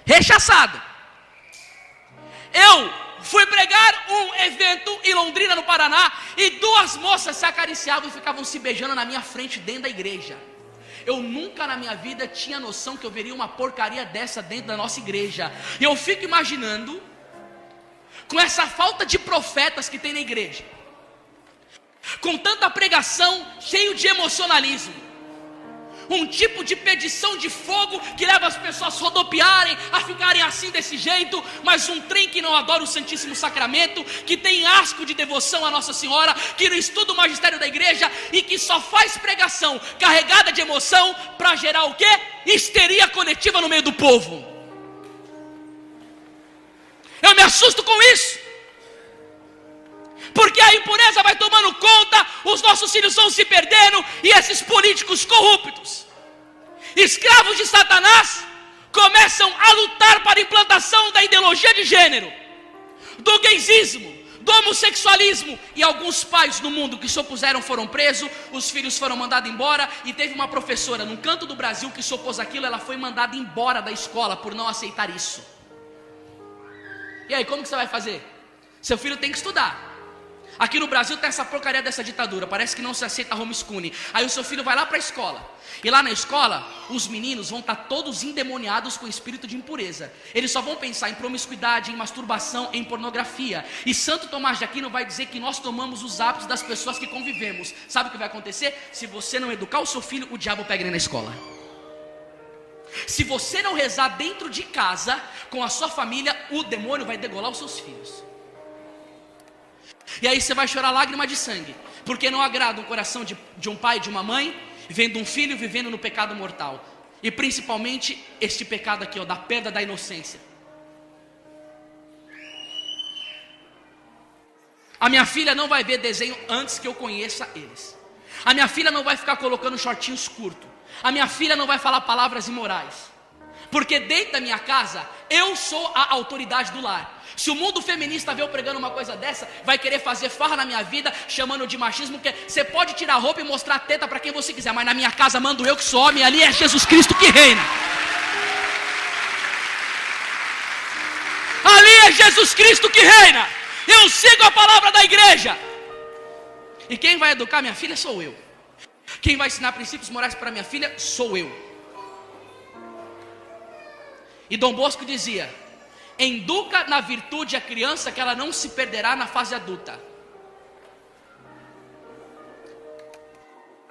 Rechaçado. Eu fui pregar um evento em Londrina, no Paraná, e 2 moças se acariciavam e ficavam se beijando na minha frente dentro da igreja. Eu nunca na minha vida tinha noção que eu veria uma porcaria dessa dentro da nossa igreja. E eu fico imaginando, com essa falta de profetas que tem na igreja, com tanta pregação cheio de emocionalismo, um tipo de pedição de fogo que leva as pessoas a rodopiarem, a ficarem assim desse jeito, mas um trem que não adora o Santíssimo Sacramento, que tem asco de devoção a Nossa Senhora, que não estuda o magistério da igreja e que só faz pregação carregada de emoção para gerar o quê? Histeria coletiva no meio do povo. Eu me assusto com isso, porque a impureza vai tomando conta, os nossos filhos vão se perdendo, e esses políticos corruptos, escravos de Satanás, começam a lutar para a implantação da ideologia de gênero, do gaysismo, do homossexualismo, e alguns pais no mundo que se opuseram foram presos, os filhos foram mandados embora, e teve uma professora num canto do Brasil que se opôs àquilo, ela foi mandada embora da escola por não aceitar isso. E aí, como que você vai fazer? Seu filho tem que estudar. Aqui no Brasil tem essa porcaria dessa ditadura, parece que não se aceita homeschooling. Aí o seu filho vai lá para a escola, e lá na escola, os meninos vão estar todos endemoniados com espírito de impureza. Eles só vão pensar em promiscuidade, em masturbação, em pornografia. E Santo Tomás de Aquino vai dizer que nós tomamos os hábitos das pessoas que convivemos. Sabe o que vai acontecer? Se você não educar o seu filho, o diabo pega ele na escola. Se você não rezar dentro de casa, com a sua família, o demônio vai degolar os seus filhos. E aí você vai chorar lágrima de sangue, porque não agrada o coração de um pai e de uma mãe, vendo um filho vivendo no pecado mortal. E principalmente este pecado aqui, da perda da inocência. A minha filha não vai ver desenho antes que eu conheça eles. A minha filha não vai ficar colocando shortinhos curtos. A minha filha não vai falar palavras imorais. Porque dentro da minha casa, eu sou a autoridade do lar. Se o mundo feminista vê eu pregando uma coisa dessa, vai querer fazer farra na minha vida, chamando de machismo, que você pode tirar a roupa e mostrar a teta para quem você quiser, mas na minha casa mando eu que sou homem, ali é Jesus Cristo que reina. Ali é Jesus Cristo que reina. Eu sigo a palavra da igreja. E quem vai educar minha filha sou eu. Quem vai ensinar princípios morais para minha filha sou eu. E Dom Bosco dizia: educa na virtude a criança, que ela não se perderá na fase adulta.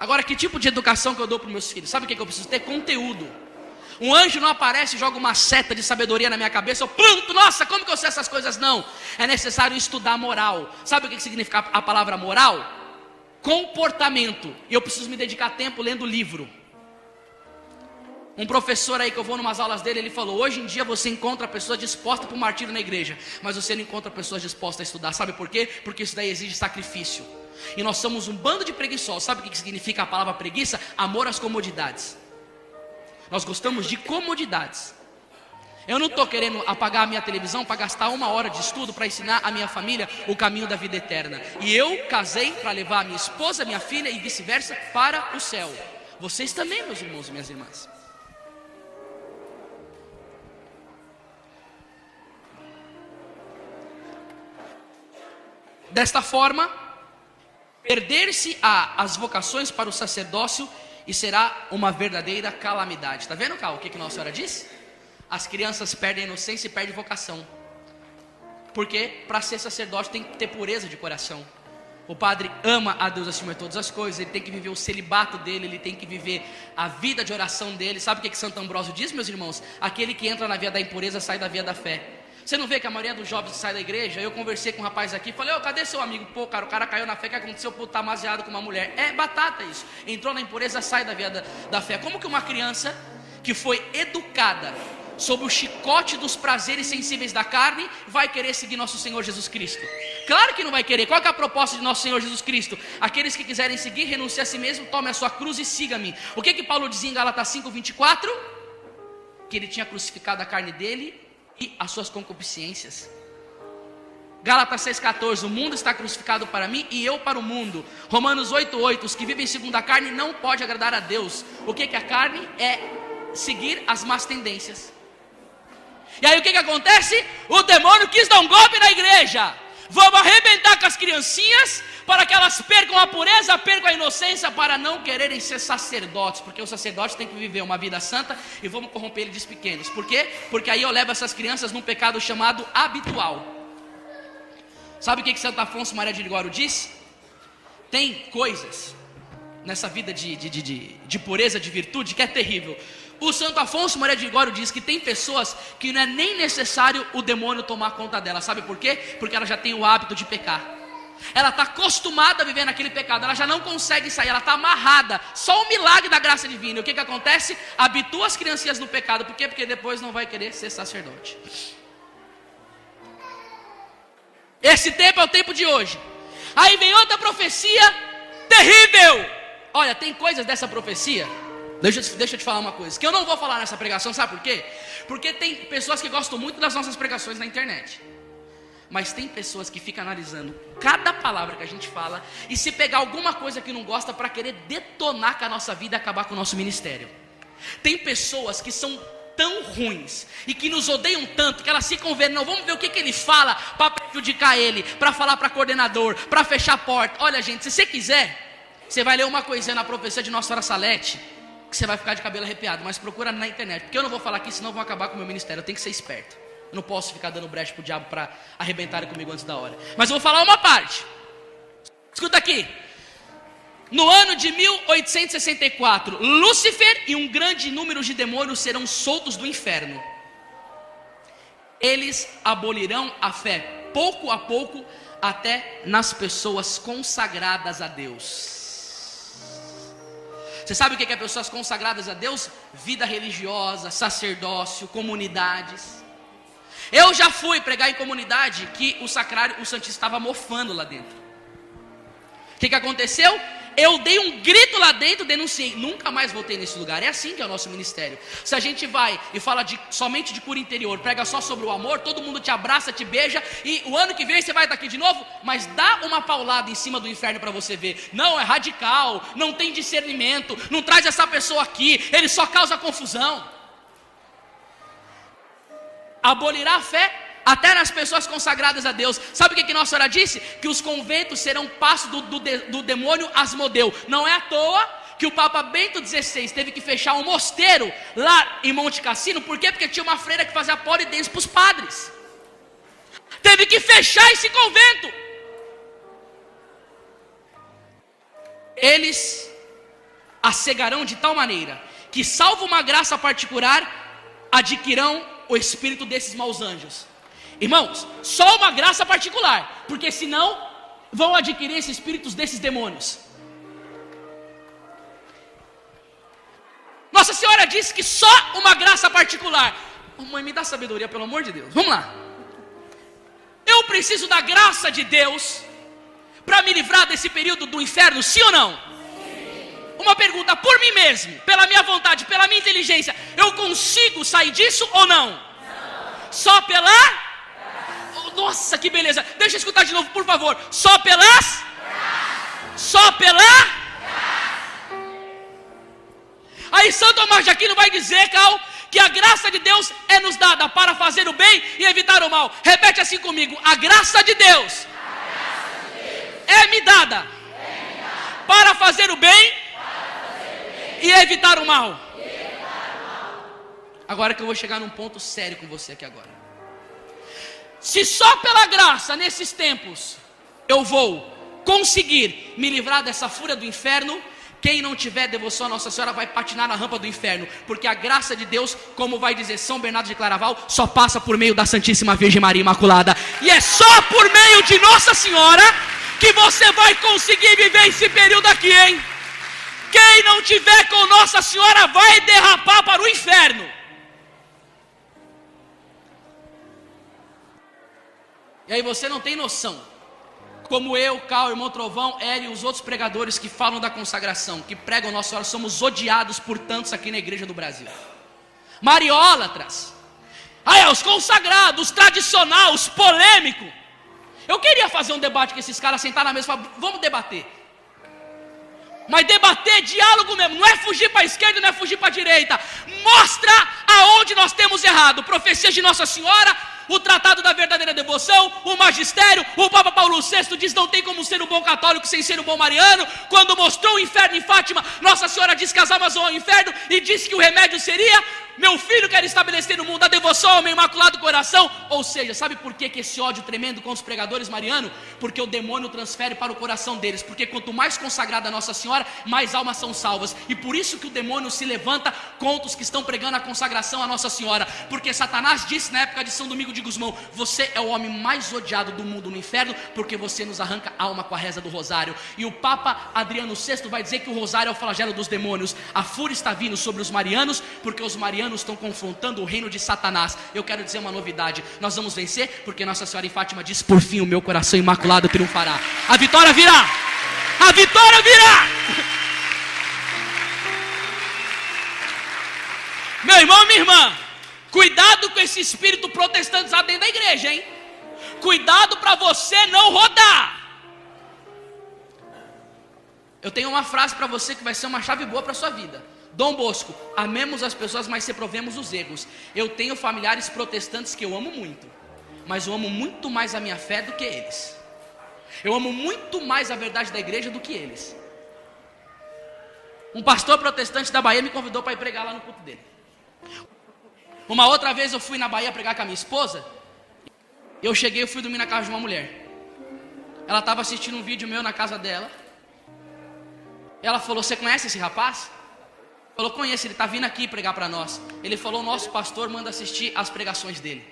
Agora, que tipo de educação que eu dou para os meus filhos? Sabe o que eu preciso ter? Conteúdo. Um anjo não aparece e joga uma seta de sabedoria na minha cabeça. Eu pronto, nossa, como que eu sei essas coisas? Não, é necessário estudar moral. Sabe o que significa a palavra moral? Comportamento. E eu preciso me dedicar tempo lendo livro. Um professor aí que eu vou numas aulas dele, ele falou: hoje em dia você encontra pessoas dispostas para o martírio na igreja, mas você não encontra pessoas dispostas a estudar. Sabe por quê? Porque isso daí exige sacrifício. E nós somos um bando de preguiçosos. Sabe o que significa a palavra preguiça? Amor às comodidades. Nós gostamos de comodidades. Eu não estou querendo apagar a minha televisão para gastar 1 hora de estudo para ensinar a minha família o caminho da vida eterna. E eu casei para levar a minha esposa, minha filha e vice-versa para o céu. Vocês também, meus irmãos e minhas irmãs. Desta forma, perder-se as vocações para o sacerdócio e será uma verdadeira calamidade. Está vendo, Cal, o que Nossa Senhora disse? As crianças perdem a inocência e perdem vocação. Porque para ser sacerdote tem que ter pureza de coração. O padre ama a Deus acima de todas as coisas. Ele tem que viver o celibato dele, ele tem que viver a vida de oração dele. Sabe o que Santo Ambrósio diz, meus irmãos? Aquele que entra na via da impureza sai da via da fé. Você não vê que a maioria dos jovens sai da igreja? Eu conversei com um rapaz aqui, falei: cadê seu amigo? Pô, cara, o cara caiu na fé, que aconteceu? Pô, tá amaziado com uma mulher. É batata isso. Entrou na impureza, sai da via da fé. Como que uma criança que foi educada sob o chicote dos prazeres sensíveis da carne vai querer seguir nosso Senhor Jesus Cristo? Claro que não vai querer. Qual que é a proposta de nosso Senhor Jesus Cristo? Aqueles que quiserem seguir, renuncie a si mesmo, tome a sua cruz e siga-me. O que Paulo dizia em Gálatas 5:24? Que ele tinha crucificado a carne dele e as suas concupiscências. Gálatas 6,14: o mundo está crucificado para mim e eu para o mundo. Romanos 8,8: os que vivem segundo a carne não podem agradar a Deus. O que é a carne? É seguir as más tendências. E aí o que acontece? O demônio quis dar um golpe na igreja. Vamos arrebentar com as criancinhas, para que elas percam a pureza, percam a inocência, para não quererem ser sacerdotes. Porque o sacerdote tem que viver uma vida santa, e vamos corromper ele desde pequenos. Por quê? Porque aí eu levo essas crianças num pecado chamado habitual. Sabe o que Santo Afonso Maria de Ligório disse? Tem coisas nessa vida de pureza, de virtude, que é terrível. O Santo Afonso Maria de Ligório diz que tem pessoas que não é nem necessário o demônio tomar conta dela. Sabe por quê? Porque ela já tem o hábito de pecar. Ela está acostumada a viver naquele pecado. Ela já não consegue sair, ela está amarrada. Só o milagre da graça divina. E o que acontece? Habitua as criancinhas no pecado. Por quê? Porque depois não vai querer ser sacerdote. Esse tempo é o tempo de hoje. Aí vem outra profecia terrível. Olha, tem coisas dessa profecia. Deixa eu te falar uma coisa, que eu não vou falar nessa pregação, sabe por quê? Porque tem pessoas que gostam muito das nossas pregações na internet. Mas tem pessoas que ficam analisando cada palavra que a gente fala, e se pegar alguma coisa que não gosta, para querer detonar com a nossa vida e acabar com o nosso ministério. Tem pessoas que são tão ruins e que nos odeiam tanto, que elas ficam vendo: não, vamos ver o que ele fala para prejudicar ele, para falar para coordenador, para fechar a porta. Olha, gente, se você quiser, você vai ler uma coisinha na profecia de Nossa Senhora Salete, que você vai ficar de cabelo arrepiado, mas procura na internet, porque eu não vou falar aqui, senão vão acabar com o meu ministério. Eu tenho que ser esperto, eu não posso ficar dando brecha pro diabo para arrebentarem comigo antes da hora. Mas eu vou falar uma parte. Escuta aqui. No ano de 1864, Lúcifer e um grande número de demônios serão soltos do inferno. Eles abolirão a fé pouco a pouco, até nas pessoas consagradas a Deus. Você sabe o que é pessoas consagradas a Deus? Vida religiosa, sacerdócio, comunidades. Eu já fui pregar em comunidade que o sacrário, o Santíssimo estava mofando lá dentro. O que aconteceu? Eu dei um grito lá dentro, denunciei, nunca mais voltei nesse lugar. É assim que é o nosso ministério. Se a gente vai e fala somente de cura interior, prega só sobre o amor, todo mundo te abraça, te beija, e o ano que vem você vai estar aqui de novo, mas dá uma paulada em cima do inferno para você ver. Não, é radical, não tem discernimento, não traz essa pessoa aqui, ele só causa confusão. Abolirá a fé até nas pessoas consagradas a Deus. Sabe o que Nossa Senhora disse? Que os conventos serão passo do demônio Asmodeu. Não é à toa que o Papa Bento XVI teve que fechar um mosteiro lá em Monte Cassino. Por quê? Porque tinha uma freira que fazia polidense para os padres. Teve que fechar esse convento. Eles a cegarão de tal maneira que, salvo uma graça particular, adquirirão o espírito desses maus anjos. Irmãos, só uma graça particular, porque senão vão adquirir esses espíritos desses demônios. Nossa Senhora disse que só uma graça particular. Oh, mãe, me dá sabedoria, pelo amor de Deus. Vamos lá. Eu preciso da graça de Deus para me livrar desse período do inferno, sim ou não? Sim. Uma pergunta, por mim mesmo, pela minha vontade, pela minha inteligência, eu consigo sair disso ou não? Não. Só pela... Nossa, que beleza. Deixa eu escutar de novo, por favor. Só pelas? Só pela? Aí Santo Tomás de Aquino vai dizer, Cal, que a graça de Deus é nos dada para fazer o bem e evitar o mal. Repete assim comigo. A graça de Deus é me dada para fazer o bem e evitar o mal. Agora que eu vou chegar num ponto sério com você aqui agora. Se só pela graça nesses tempos eu vou conseguir me livrar dessa fúria do inferno, quem não tiver devoção a Nossa Senhora vai patinar na rampa do inferno, porque a graça de Deus, como vai dizer São Bernardo de Claraval, só passa por meio da Santíssima Virgem Maria Imaculada. E é só por meio de Nossa Senhora que você vai conseguir viver esse período aqui, hein? Quem não tiver com Nossa Senhora vai derrapar para o inferno. E aí você não tem noção, como eu, Cal, irmão Trovão, Hélio e os outros pregadores que falam da consagração, que pregam Nossa Senhora, somos odiados por tantos aqui na igreja do Brasil. Mariólatras, os consagrados, os tradicionais, os polêmicos. Eu queria fazer um debate com esses caras, sentar na mesa e falar, vamos debater. Mas debater, diálogo mesmo, não é fugir para a esquerda, não é fugir para a direita. Mostra aonde nós temos errado. Profecias de Nossa Senhora, o Tratado da Verdadeira Devoção, o Magistério, o Papa Paulo VI diz não tem como ser um bom católico sem ser um bom mariano. Quando mostrou o inferno em Fátima, Nossa Senhora disse que as almas vão ao inferno e disse que o remédio seria: meu filho quer estabelecer no mundo a devoção ao meu imaculado coração. Ou seja, sabe por que esse ódio tremendo contra os pregadores marianos? Porque o demônio transfere para o coração deles. Porque quanto mais consagrada a Nossa Senhora, mais almas são salvas. E por isso que o demônio se levanta contra os que estão pregando a consagração a Nossa Senhora. Porque Satanás disse na época de São Domingo de Gusmão: você é o homem mais odiado do mundo no inferno, porque você nos arranca a alma com a reza do rosário. E o Papa Adriano VI vai dizer que o rosário é o flagelo dos demônios. A fúria está vindo sobre os marianos, porque os marianos estão confrontando o reino de Satanás. Eu quero dizer uma novidade: nós vamos vencer, porque Nossa Senhora em Fátima diz: por fim o meu coração imaculado triunfará. A vitória virá! A vitória virá! Meu irmão, minha irmã, cuidado com esse espírito protestantizado dentro da igreja, hein? Cuidado para você não rodar. Eu tenho uma frase para você que vai ser uma chave boa para a sua vida. Dom Bosco: amemos as pessoas, mas reprovemos os erros. Eu tenho familiares protestantes que eu amo muito, mas eu amo muito mais a minha fé do que eles. Eu amo muito mais a verdade da igreja do que eles. Um pastor protestante da Bahia me convidou para ir pregar lá no culto dele. Uma outra vez eu fui na Bahia pregar com a minha esposa. Eu cheguei, eu fui dormir na casa de uma mulher. Ela estava assistindo um vídeo meu na casa dela. Ela falou: você conhece esse rapaz? Falou: conheço, ele está vindo aqui pregar para nós. Ele falou: nosso pastor manda assistir as pregações dele,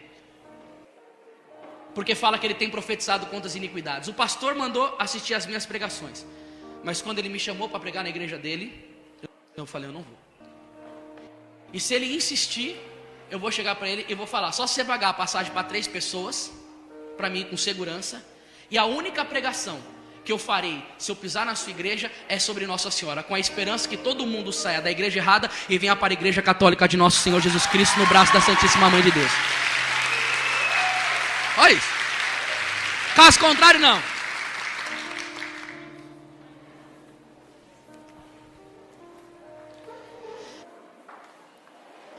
porque fala que ele tem profetizado contra as iniquidades. O pastor mandou assistir as minhas pregações, mas quando ele me chamou para pregar na igreja dele, eu falei: eu não vou. E se ele insistir, eu vou chegar para ele e vou falar: só se você pagar a passagem para 3 pessoas, para mim com segurança, e a única pregação que eu farei se eu pisar na sua igreja é sobre Nossa Senhora, com a esperança que todo mundo saia da igreja errada e venha para a igreja católica de Nosso Senhor Jesus Cristo, no braço da Santíssima Mãe de Deus. Olha isso. Caso contrário, não.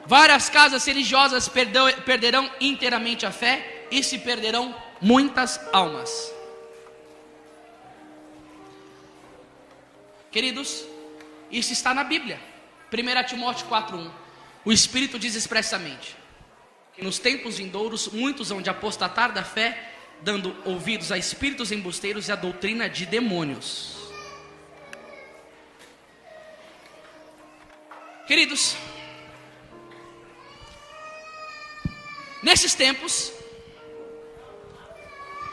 Várias casas religiosas perderão inteiramente a fé e se perderão muitas almas. Queridos, isso está na Bíblia. 1 Timóteo 4:1. O Espírito diz expressamente que nos tempos vindouros muitos hão de apostatar da fé, dando ouvidos a espíritos embusteiros e a doutrina de demônios. Queridos, nesses tempos,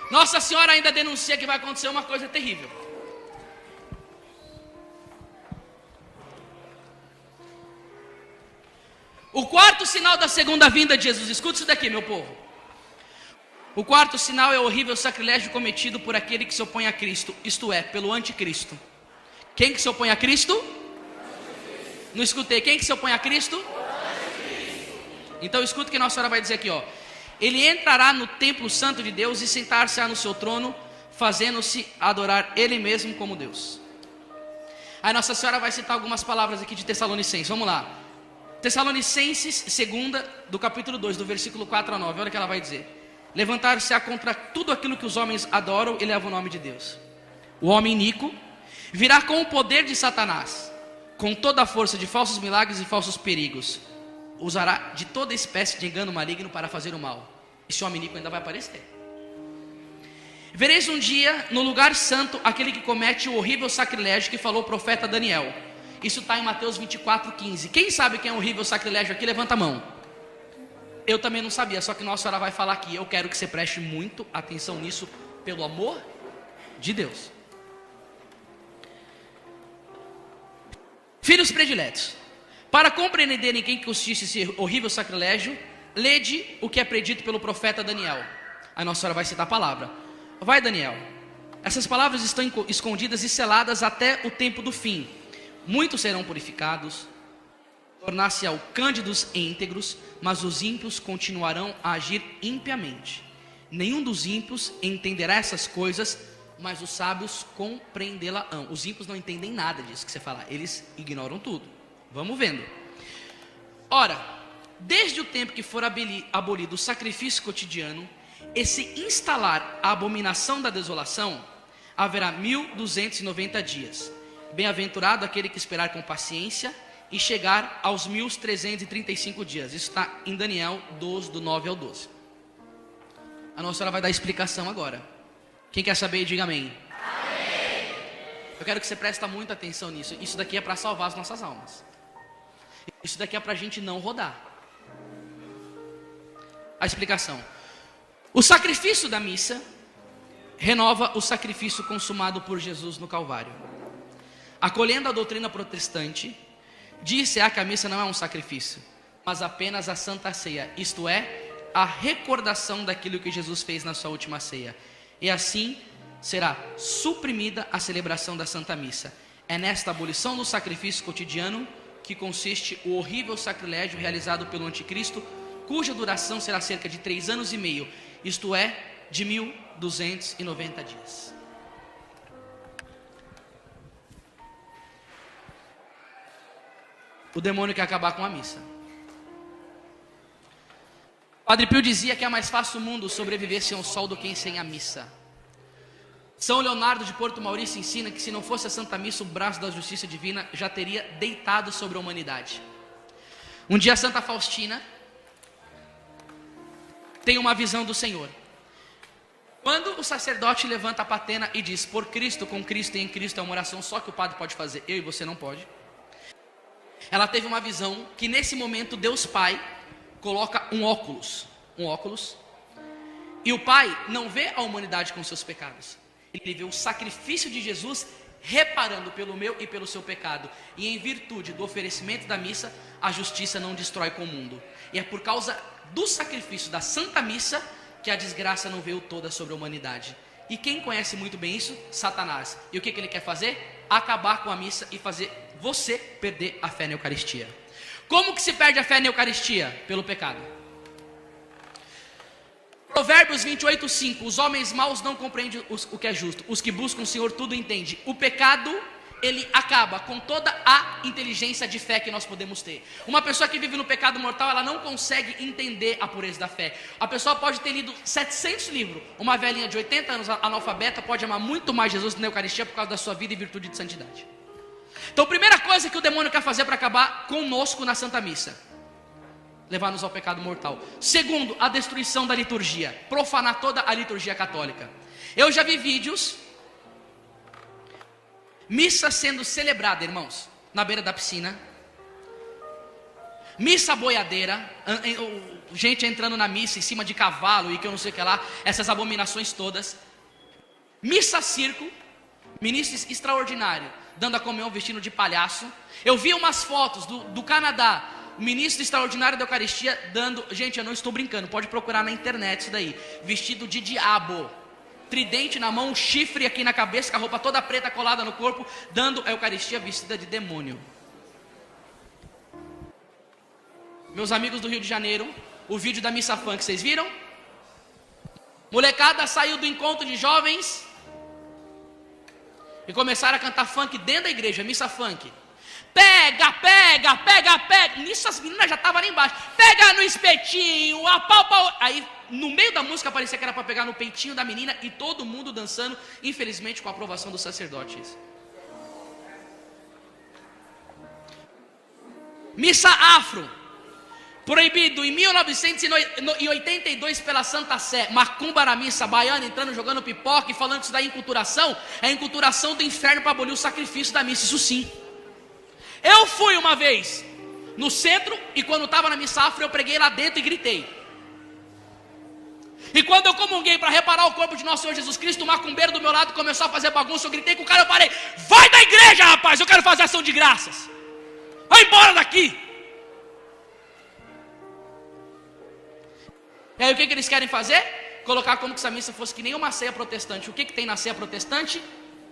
Nossa Senhora ainda denuncia que vai acontecer uma coisa terrível. O quarto sinal da segunda vinda de Jesus, escuta isso daqui, meu povo. O quarto sinal é o horrível sacrilégio cometido por aquele que se opõe a Cristo, isto é, pelo anticristo. Quem que se opõe a Cristo? Não escutei, quem que se opõe a Cristo? Então escuta o que Nossa Senhora vai dizer aqui, ó. Ele entrará no templo santo de Deus e sentar-se-á no seu trono, fazendo-se adorar Ele mesmo como Deus. Aí Nossa Senhora vai citar algumas palavras aqui de Tessalonicenses, vamos lá. Tessalonicenses 2, do capítulo 2, do versículo 4 a 9, olha o que ela vai dizer. Levantar-se-á contra tudo aquilo que os homens adoram e levam o nome de Deus. O homem iníquo virá com o poder de Satanás, com toda a força de falsos milagres e falsos perigos. Usará de toda espécie de engano maligno para fazer o mal. Esse homem iníquo ainda vai aparecer. Vereis um dia no lugar santo aquele que comete o horrível sacrilégio que falou o profeta Daniel. Isso está em Mateus 24:15. Quem sabe quem é o horrível sacrilégio aqui? Levanta a mão. Eu também não sabia, só que Nossa Senhora vai falar aqui. Eu quero que você preste muito atenção nisso, pelo amor de Deus. Filhos prediletos, para compreenderem quem consiste esse horrível sacrilégio, lede o que é predito pelo profeta Daniel. A Nossa Senhora vai citar a palavra. Vai, Daniel. Essas palavras estão escondidas e seladas até o tempo do fim. Muitos serão purificados, tornar-se-ão cândidos e íntegros, mas os ímpios continuarão a agir impiamente. Nenhum dos ímpios entenderá essas coisas, mas os sábios compreendê-la-ão. Os ímpios não entendem nada disso que você fala, eles ignoram tudo. Vamos vendo. Ora, desde o tempo que for abolido o sacrifício cotidiano, e se instalar a abominação da desolação, haverá 1290 dias. Bem-aventurado aquele que esperar com paciência e chegar aos 1335 dias. Isso está em Daniel 12, do 9 ao 12. A Nossa Senhora vai dar explicação agora. Quem quer saber, diga amém. Amém. Eu quero que você preste muita atenção nisso. Isso daqui é para salvar as nossas almas. Isso daqui é para a gente não rodar. A explicação. O sacrifício da missa renova o sacrifício consumado por Jesus no Calvário. Acolhendo a doutrina protestante, diz-se que a missa não é um sacrifício, mas apenas a Santa Ceia, isto é, a recordação daquilo que Jesus fez na sua última ceia. E assim será suprimida a celebração da Santa Missa. É nesta abolição do sacrifício cotidiano que consiste o horrível sacrilégio realizado pelo anticristo, cuja duração será cerca de 3 anos e meio, isto é, de 1290 dias. O demônio quer acabar com a missa. Padre Pio dizia que é mais fácil o mundo sobreviver sem o sol do que sem a missa. São Leonardo de Porto Maurício ensina que se não fosse a Santa Missa, o braço da justiça divina já teria deitado sobre a humanidade. Um dia Santa Faustina tem uma visão do Senhor. Quando o sacerdote levanta a patena e diz: por Cristo, com Cristo e em Cristo, é uma oração só que o padre pode fazer, eu e você não pode. Ela teve uma visão que nesse momento Deus Pai coloca um óculos, e o Pai não vê a humanidade com seus pecados, ele vê o sacrifício de Jesus reparando pelo meu e pelo seu pecado, e em virtude do oferecimento da missa, a justiça não destrói com o mundo. E é por causa do sacrifício da Santa Missa que a desgraça não veio toda sobre a humanidade. E quem conhece muito bem isso? Satanás. E o que ele quer fazer? Acabar com a missa e fazer você perder a fé na Eucaristia. Como que se perde a fé na Eucaristia? Pelo pecado. Provérbios 28:5. Os homens maus não compreendem o que é justo. Os que buscam o Senhor tudo entendem. O pecado, ele acaba com toda a inteligência de fé que nós podemos ter. Uma pessoa que vive no pecado mortal, ela não consegue entender a pureza da fé. A pessoa pode ter lido 700 livros. Uma velhinha de 80 anos, analfabeta, pode amar muito mais Jesus na Eucaristia por causa da sua vida e virtude de santidade. Então, a primeira coisa que o demônio quer fazer para acabar conosco na Santa Missa: levar-nos ao pecado mortal. Segundo, a destruição da liturgia, profanar toda a liturgia católica. Eu já vi vídeos, missa sendo celebrada, irmãos, na beira da piscina, missa boiadeira, gente entrando na missa em cima de cavalo e que eu não sei o que lá, essas abominações todas. Missa circo, ministros extraordinários, dando a comunhão vestindo de palhaço. Eu vi umas fotos do Canadá, o ministro extraordinário da Eucaristia dando, gente, eu não estou brincando, pode procurar na internet isso daí, vestido de diabo, tridente na mão, chifre aqui na cabeça, com a roupa toda preta colada no corpo, dando a Eucaristia vestida de demônio. Meus amigos do Rio de Janeiro, o vídeo da missa funk, vocês viram? Molecada saiu do encontro de jovens e começaram a cantar funk dentro da igreja, missa funk. Pega, pega, pega, pega. Nisso as meninas já estavam lá embaixo. Pega no espetinho, apalpa. Aí no meio da música parecia que era para pegar no peitinho da menina e todo mundo dançando, infelizmente com a aprovação dos sacerdotes. Missa afro, proibido em 1982 pela Santa Sé. Macumba na missa, baiana entrando, jogando pipoca e falando que isso daí é inculturação. É inculturação do inferno para abolir o sacrifício da missa, isso sim. Eu fui uma vez no centro e quando estava na missa afro eu preguei lá dentro e gritei. E quando eu comunguei para reparar o corpo de nosso Senhor Jesus Cristo, o macumbeiro do meu lado começou a fazer bagunça. Eu gritei com o cara, eu parei: vai da igreja, rapaz, eu quero fazer ação de graças, vai embora daqui. E aí o que eles querem fazer? Colocar como que essa missa fosse que nem uma ceia protestante. O que tem na ceia protestante?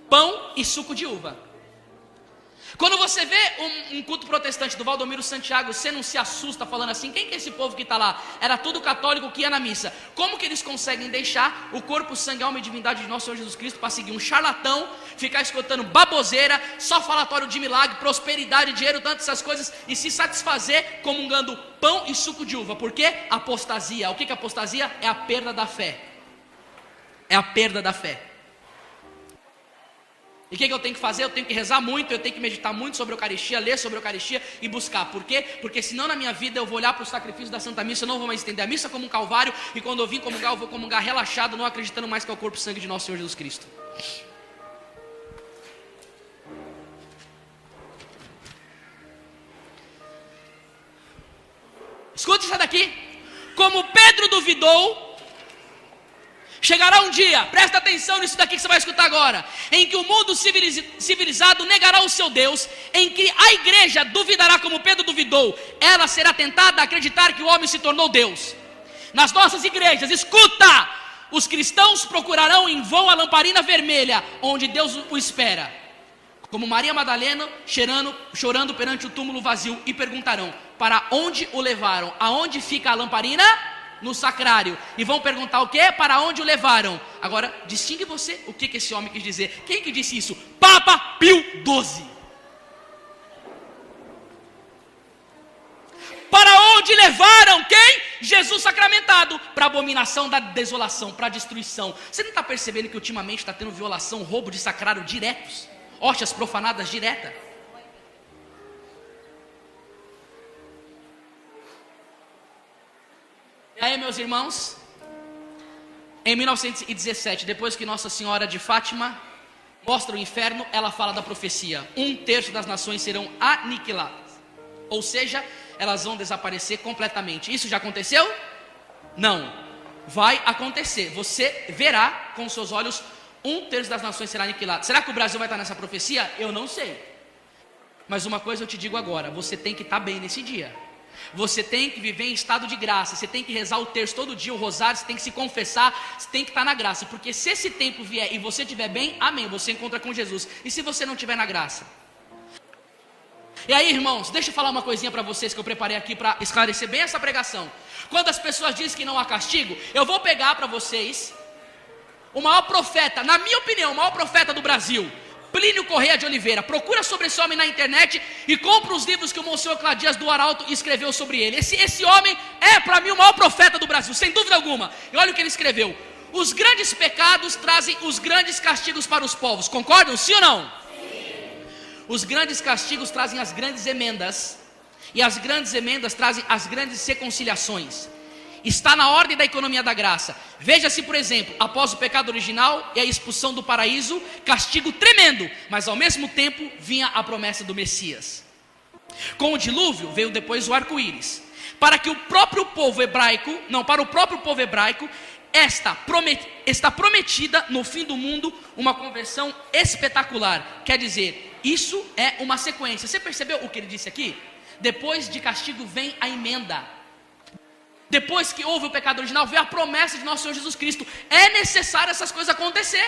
Pão e suco de uva. Quando você vê um culto protestante do Valdomiro Santiago, você não se assusta falando assim: quem que é esse povo que está lá? Era tudo católico que ia na missa. Como que eles conseguem deixar o corpo, sangue, alma e divindade de nosso Senhor Jesus Cristo para seguir um charlatão, ficar escutando baboseira, só falatório de milagre, prosperidade, dinheiro, tantas essas coisas, e se satisfazer comungando pão e suco de uva? Por quê? Apostasia. O que é apostasia? É a perda da fé. É a perda da fé. E o que eu tenho que fazer? Eu tenho que rezar muito, eu tenho que meditar muito sobre a Eucaristia, ler sobre a Eucaristia e buscar. Por quê? Porque senão na minha vida eu vou olhar para o sacrifício da Santa Missa, eu não vou mais entender a missa como um calvário, e quando eu vim comungar, eu vou comungar relaxado, não acreditando mais que é o corpo e sangue de nosso Senhor Jesus Cristo. Escuta isso daqui. Como Pedro duvidou, chegará um dia, presta atenção nisso daqui que você vai escutar agora, em que o mundo civilizado negará o seu Deus, em que a igreja duvidará como Pedro duvidou. Ela será tentada a acreditar que o homem se tornou Deus. Nas nossas igrejas, escuta, os cristãos procurarão em vão a lamparina vermelha, onde Deus o espera, como Maria Madalena chorando perante o túmulo vazio, e perguntarão: para onde o levaram? Aonde fica a lamparina? No sacrário. E vão perguntar o quê? Para onde o levaram? Agora, distingue você o que esse homem quis dizer. Quem que disse isso? Papa Pio XII. Para onde levaram quem? Jesus sacramentado. Para a abominação da desolação, para a destruição. Você não está percebendo que ultimamente está tendo violação, roubo de sacrário diretos? Hóstias profanadas diretas? E aí, meus irmãos, em 1917, depois que Nossa Senhora de Fátima mostra o inferno, ela fala da profecia: 1/3 das nações serão aniquiladas, ou seja, elas vão desaparecer completamente. Isso já aconteceu? Não, vai acontecer. Você verá com seus olhos 1/3 das nações será aniquilado. Será que o Brasil vai estar nessa profecia? Eu não sei. Mas uma coisa eu te digo agora: você tem que estar bem nesse dia. Você tem que viver em estado de graça. Você tem que rezar o terço todo dia, o rosário. Você tem que se confessar. Você tem que estar na graça. Porque se esse tempo vier e você estiver bem, amém, você encontra com Jesus. E se você não estiver na graça? E aí, irmãos, deixa eu falar uma coisinha para vocês que eu preparei aqui para esclarecer bem essa pregação. Quando as pessoas dizem que não há castigo, eu vou pegar para vocês o maior profeta, na minha opinião, o maior profeta do Brasil, Plínio Correia de Oliveira. Procura sobre esse homem na internet e compra os livros que o Monsenhor Cladias do Arauto escreveu sobre ele. Esse homem é para mim o maior profeta do Brasil, sem dúvida alguma. E olha o que ele escreveu: os grandes pecados trazem os grandes castigos para os povos. Concordam, sim ou não? Sim. Os grandes castigos trazem as grandes emendas, e as grandes emendas trazem as grandes reconciliações. Está na ordem da economia da graça. Veja-se, por exemplo, após o pecado original e a expulsão do paraíso, castigo tremendo, mas ao mesmo tempo vinha a promessa do Messias. Com o dilúvio veio depois o arco-íris, para o próprio povo hebraico está prometida no fim do mundo uma conversão espetacular. Quer dizer, isso é uma sequência. Você percebeu o que ele disse aqui? Depois de castigo vem a emenda. Depois que houve o pecado original, veio a promessa de nosso Senhor Jesus Cristo. É necessário essas coisas acontecer.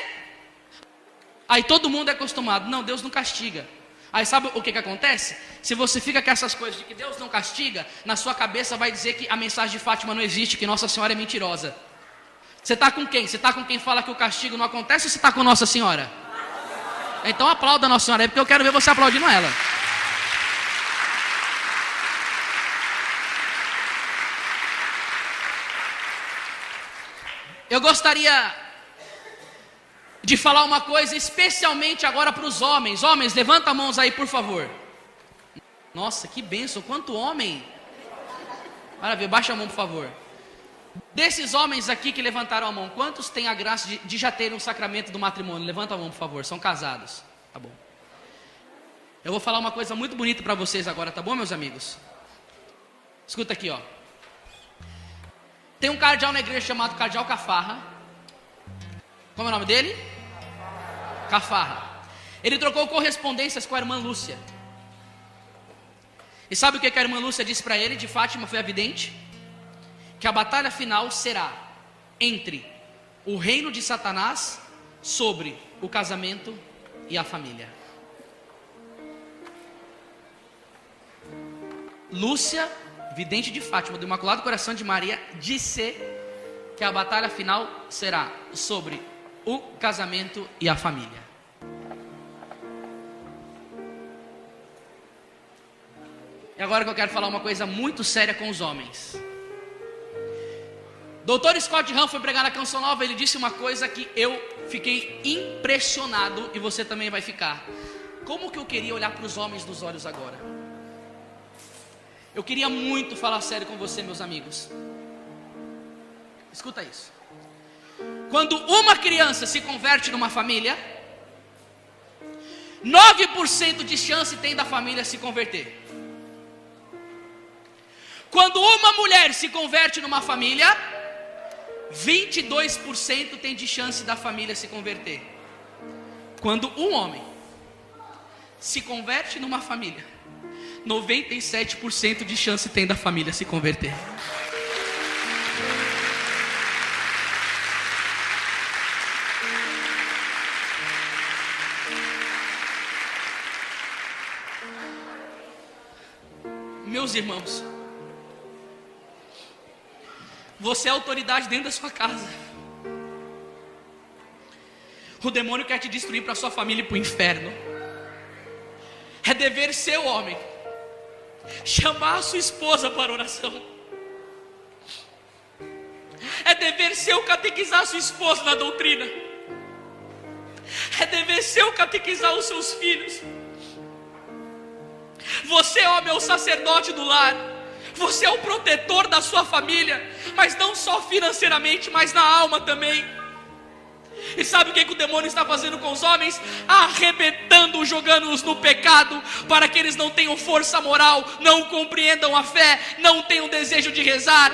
Aí todo mundo é acostumado: não, Deus não castiga. Aí sabe o que acontece? Se você fica com essas coisas de que Deus não castiga, na sua cabeça vai dizer que a mensagem de Fátima não existe, que Nossa Senhora é mentirosa. Você está com quem? Você está com quem fala que o castigo não acontece, ou você está com Nossa Senhora? Então aplauda a Nossa Senhora aí, porque eu quero ver você aplaudindo ela. Eu gostaria de falar uma coisa, especialmente agora para os homens. Homens, levanta as mãos aí, por favor. Nossa, que bênção, quanto homem. Maravilha, baixa a mão, por favor. Desses homens aqui que levantaram a mão, quantos têm a graça de já terem um sacramento do matrimônio? Levanta a mão, por favor, são casados. Tá bom. Eu vou falar uma coisa muito bonita para vocês agora, tá bom, meus amigos? Escuta aqui, ó. Tem um cardeal na igreja chamado Cardeal Cafarra. Como é o nome dele? Cafarra. Ele trocou correspondências com a irmã Lúcia. E sabe o que a irmã Lúcia disse para ele? De Fátima, foi a vidente? Que a batalha final será entre o reino de Satanás sobre o casamento e a família. Lúcia, vidente de Fátima, do Imaculado Coração de Maria, disse que a batalha final será sobre o casamento e a família. E agora que eu quero falar uma coisa muito séria com os homens. Dr. Scott Hahn foi pregar na Canção Nova. Ele disse uma coisa que eu fiquei impressionado, e você também vai ficar. Como que eu queria olhar para os homens nos olhos agora? Eu queria muito falar sério com você, meus amigos. Escuta isso. Quando uma criança se converte numa família, 9% de chance tem da família se converter. Quando uma mulher se converte numa família, 22% tem de chance da família se converter. Quando um homem se converte numa família, 97% de chance tem da família se converter. Meus irmãos, você é autoridade dentro da sua casa. O demônio quer te destruir para sua família e para o inferno. É dever seu, homem, chamar a sua esposa para oração. É dever seu catequizar a sua esposa na doutrina. É dever seu catequizar os seus filhos. Você, homem, é o sacerdote do lar. Você é o protetor da sua família, mas não só financeiramente, mas na alma também. E sabe o que o demônio está fazendo com os homens? Arrebentando, jogando-os no pecado, para que eles não tenham força moral, não compreendam a fé, não tenham desejo de rezar.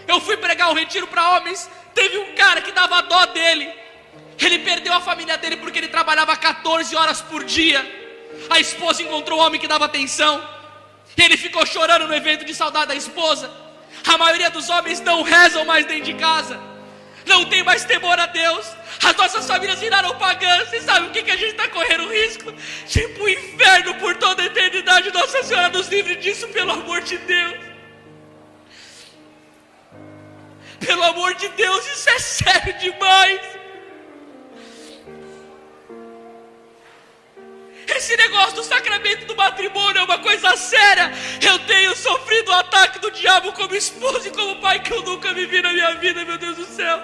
Eu fui pregar um retiro para homens, teve um cara que dava dó dele. Ele perdeu a família dele porque ele trabalhava 14 horas por dia. A esposa encontrou um homem que dava atenção. Ele ficou chorando no evento de saudade da esposa. A maioria dos homens não rezam mais dentro de casa, não tem mais temor a Deus. As nossas famílias viraram pagãs. Você sabe o que a gente está correndo risco? Tipo o inferno por toda a eternidade. Nossa Senhora nos livre disso, pelo amor de Deus. Pelo amor de Deus, isso é sério demais. Esse negócio do sacramento do matrimônio é uma coisa séria. Eu tenho sofrido o ataque do diabo como esposo e como pai que eu nunca vivi na minha vida, meu Deus do céu.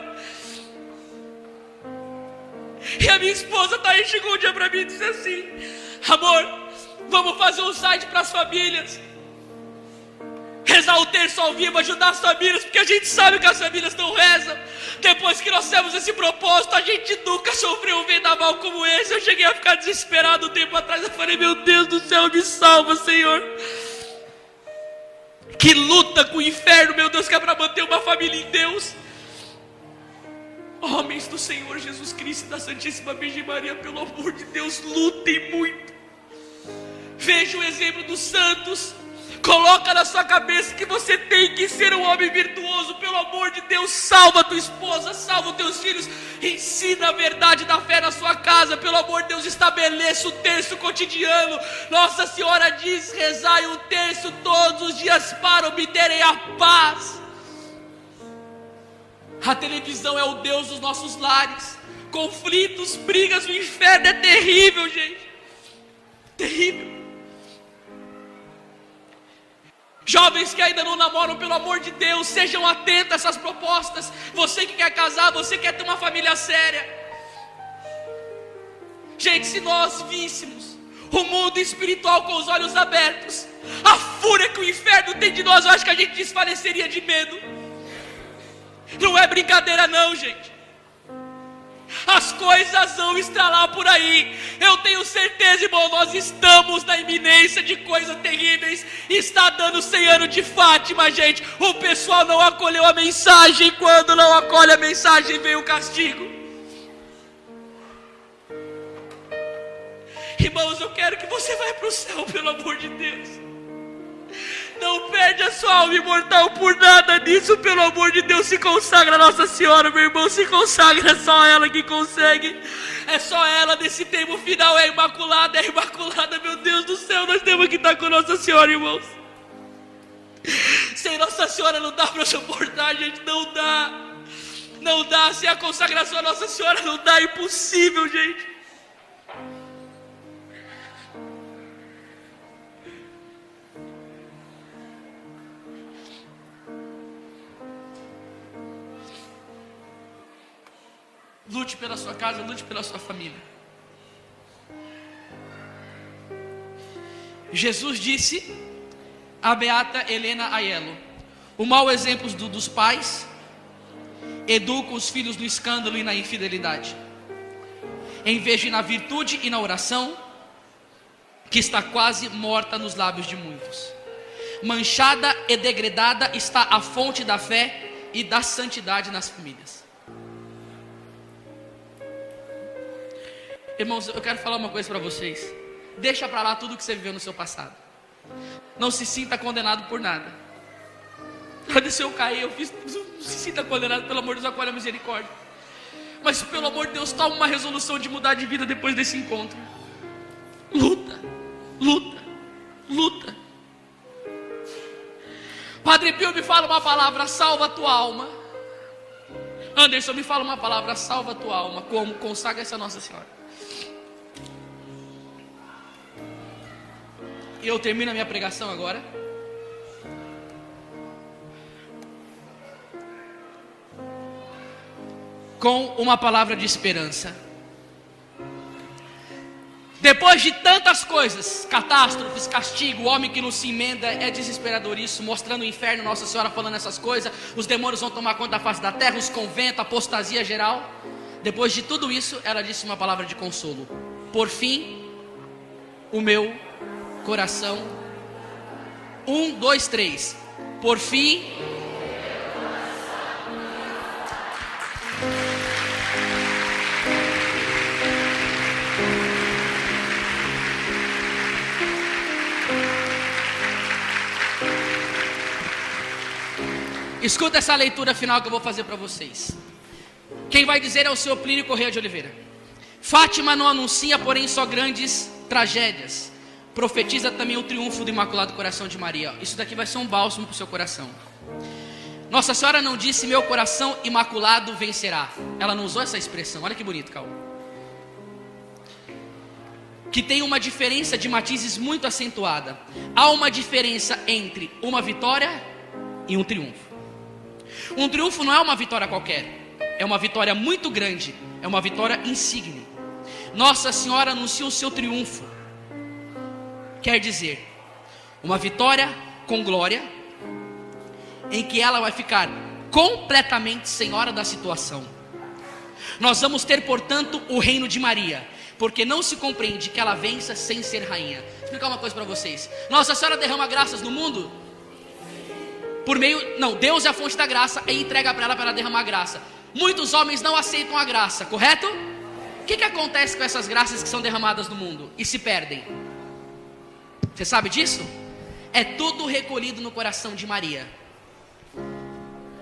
E a minha esposa tá aí, chegou um dia pra mim e disse assim: amor, vamos fazer um site para as famílias, rezar o terço ao vivo, ajudar as famílias, porque a gente sabe que as famílias não rezam. Depois que nós temos esse propósito, a gente nunca sofreu um vendaval como esse. Eu cheguei a ficar desesperado um tempo atrás. Eu falei: meu Deus do céu, me salva, Senhor. Que luta com o inferno, meu Deus, que é para manter uma família em Deus. Homens do Senhor Jesus Cristo e da Santíssima Virgem Maria, pelo amor de Deus, lutem muito. Veja o exemplo dos santos. Coloca na sua cabeça que você tem que ser um homem virtuoso. Pelo amor de Deus, salva a tua esposa, salva os teus filhos. Ensina a verdade da fé na sua casa. Pelo amor de Deus, estabeleça o terço cotidiano. Nossa Senhora diz: rezai o terço todos os dias para obterem a paz. A televisão é o Deus dos nossos lares. Conflitos, brigas, o inferno é terrível, gente. Terrível. Jovens que ainda não namoram, pelo amor de Deus, sejam atentos a essas propostas. Você que quer casar, você que quer ter uma família séria. Gente, se nós víssemos o mundo espiritual com os olhos abertos, a fúria que o inferno tem de nós, eu acho que a gente desfaleceria de medo. Não é brincadeira não, gente. As coisas vão estralar por aí. Eu tenho certeza, irmão, nós estamos na iminência de coisas terríveis. Está dando 100 anos de Fátima, gente. O pessoal não acolheu a mensagem. Quando não acolhe a mensagem, vem o castigo. Irmãos, eu quero que você vá para o céu, pelo amor de Deus. Não perde a sua alma imortal por nada disso, pelo amor de Deus. Se consagra a Nossa Senhora, meu irmão, se consagra, é só ela que consegue. É só ela nesse tempo final, é imaculada, meu Deus do céu. Nós temos que estar com Nossa Senhora, irmãos. Sem Nossa Senhora não dá para suportar, gente, não dá. Não dá, sem a consagração a Nossa Senhora não dá, é impossível, gente. Lute pela sua casa, lute pela sua família. Jesus disse a beata Helena Aiello: o mau exemplo dos pais educa os filhos no escândalo e na infidelidade, em vez de na virtude e na oração, que está quase morta nos lábios de muitos. Manchada e degradada está a fonte da fé e da santidade nas famílias. Irmãos, eu quero falar uma coisa para vocês. Deixa para lá tudo que você viveu no seu passado. Não se sinta condenado por nada. Se eu cair, não se sinta condenado, pelo amor de Deus, acolhe a misericórdia. Mas pelo amor de Deus, toma uma resolução de mudar de vida depois desse encontro. Luta, luta, luta. Padre Pio, me fala uma palavra: salva a tua alma. Anderson, me fala uma palavra: salva a tua alma. Como? Consagra-se a Nossa Senhora. E eu termino a minha pregação agora com uma palavra de esperança. Depois de tantas coisas, catástrofes, castigo, o homem que não se emenda, é desesperador isso, mostrando o inferno, Nossa Senhora falando essas coisas, os demônios vão tomar conta da face da terra, os conventos, apostasia geral. Depois de tudo isso, ela disse uma palavra de consolo: por fim, o meu coração. 1, 2, 3. Por fim, Escuta essa leitura final que eu vou fazer para vocês. Quem vai dizer é o senhor Plínio Corrêa de Oliveira. Fátima não anuncia, porém, só grandes tragédias. Profetiza também o triunfo do Imaculado Coração de Maria. Isso daqui vai ser um bálsamo para o seu coração. Nossa Senhora não disse: meu coração imaculado vencerá. Ela não usou essa expressão. Olha que bonito, Cal. Que tem uma diferença de matizes muito acentuada. Há uma diferença entre uma vitória e um triunfo. Um triunfo não é uma vitória qualquer, é uma vitória muito grande, é uma vitória insigne. Nossa Senhora anuncia o seu triunfo. Quer dizer, uma vitória com glória, em que ela vai ficar completamente senhora da situação. Nós vamos ter, portanto, o reino de Maria, porque não se compreende que ela vença sem ser rainha. Vou explicar uma coisa para vocês. Nossa Senhora derrama graças no mundo por meio, não, Deus é a fonte da graça e entrega para ela derramar graça. Muitos homens não aceitam a graça, correto? O que acontece com essas graças que são derramadas no mundo e se perdem? Você sabe disso? É tudo recolhido no coração de Maria.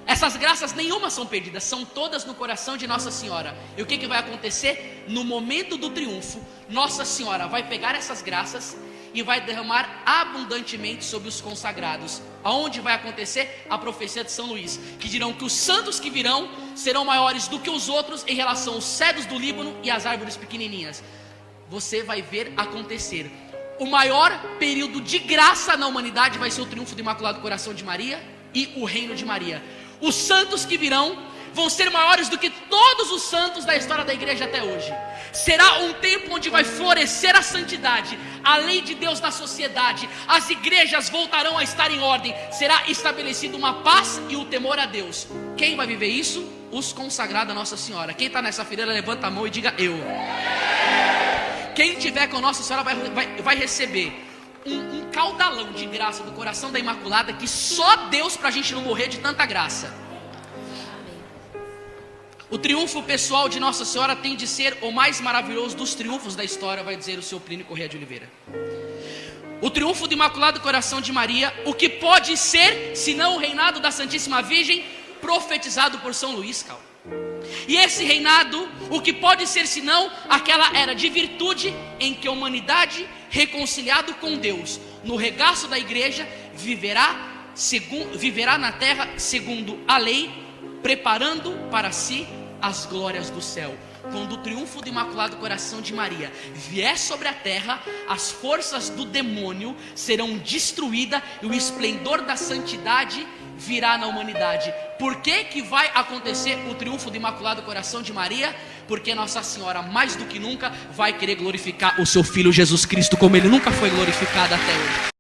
Essas graças nenhuma são perdidas, são todas no coração de Nossa Senhora. E o que vai acontecer? No momento do triunfo, Nossa Senhora vai pegar essas graças e vai derramar abundantemente sobre os consagrados. Aonde vai acontecer? A profecia de São Luís, que dirão que os santos que virão serão maiores do que os outros em relação aos cedros do Líbano e às árvores pequenininhas. Você vai ver acontecer. O maior período de graça na humanidade vai ser o triunfo do Imaculado Coração de Maria e o reino de Maria. Os santos que virão vão ser maiores do que todos os santos da história da igreja até hoje. Será um tempo onde vai florescer a santidade, a lei de Deus na sociedade, as igrejas voltarão a estar em ordem, será estabelecida uma paz e o temor a Deus. Quem vai viver isso? Os consagrados a Nossa Senhora. Quem está nessa fileira, levanta a mão e diga: eu. Quem tiver com Nossa Senhora vai receber um caudalão de graça do coração da Imaculada, que só Deus, para a gente não morrer de tanta graça. O triunfo pessoal de Nossa Senhora tem de ser o mais maravilhoso dos triunfos da história, vai dizer o seu Plínio Corrêa de Oliveira. O triunfo do Imaculado Coração de Maria, o que pode ser, senão o reinado da Santíssima Virgem, profetizado por São Luís, Cal. E esse reinado, o que pode ser senão aquela era de virtude em que a humanidade, reconciliado com Deus, no regaço da igreja, viverá na terra segundo a lei, preparando para si as glórias do céu. Quando o triunfo do Imaculado Coração de Maria vier sobre a terra, as forças do demônio serão destruídas e o esplendor da santidade virá na humanidade. Por que vai acontecer o triunfo do Imaculado Coração de Maria? Porque Nossa Senhora, mais do que nunca, vai querer glorificar o seu Filho Jesus Cristo como ele nunca foi glorificado até hoje.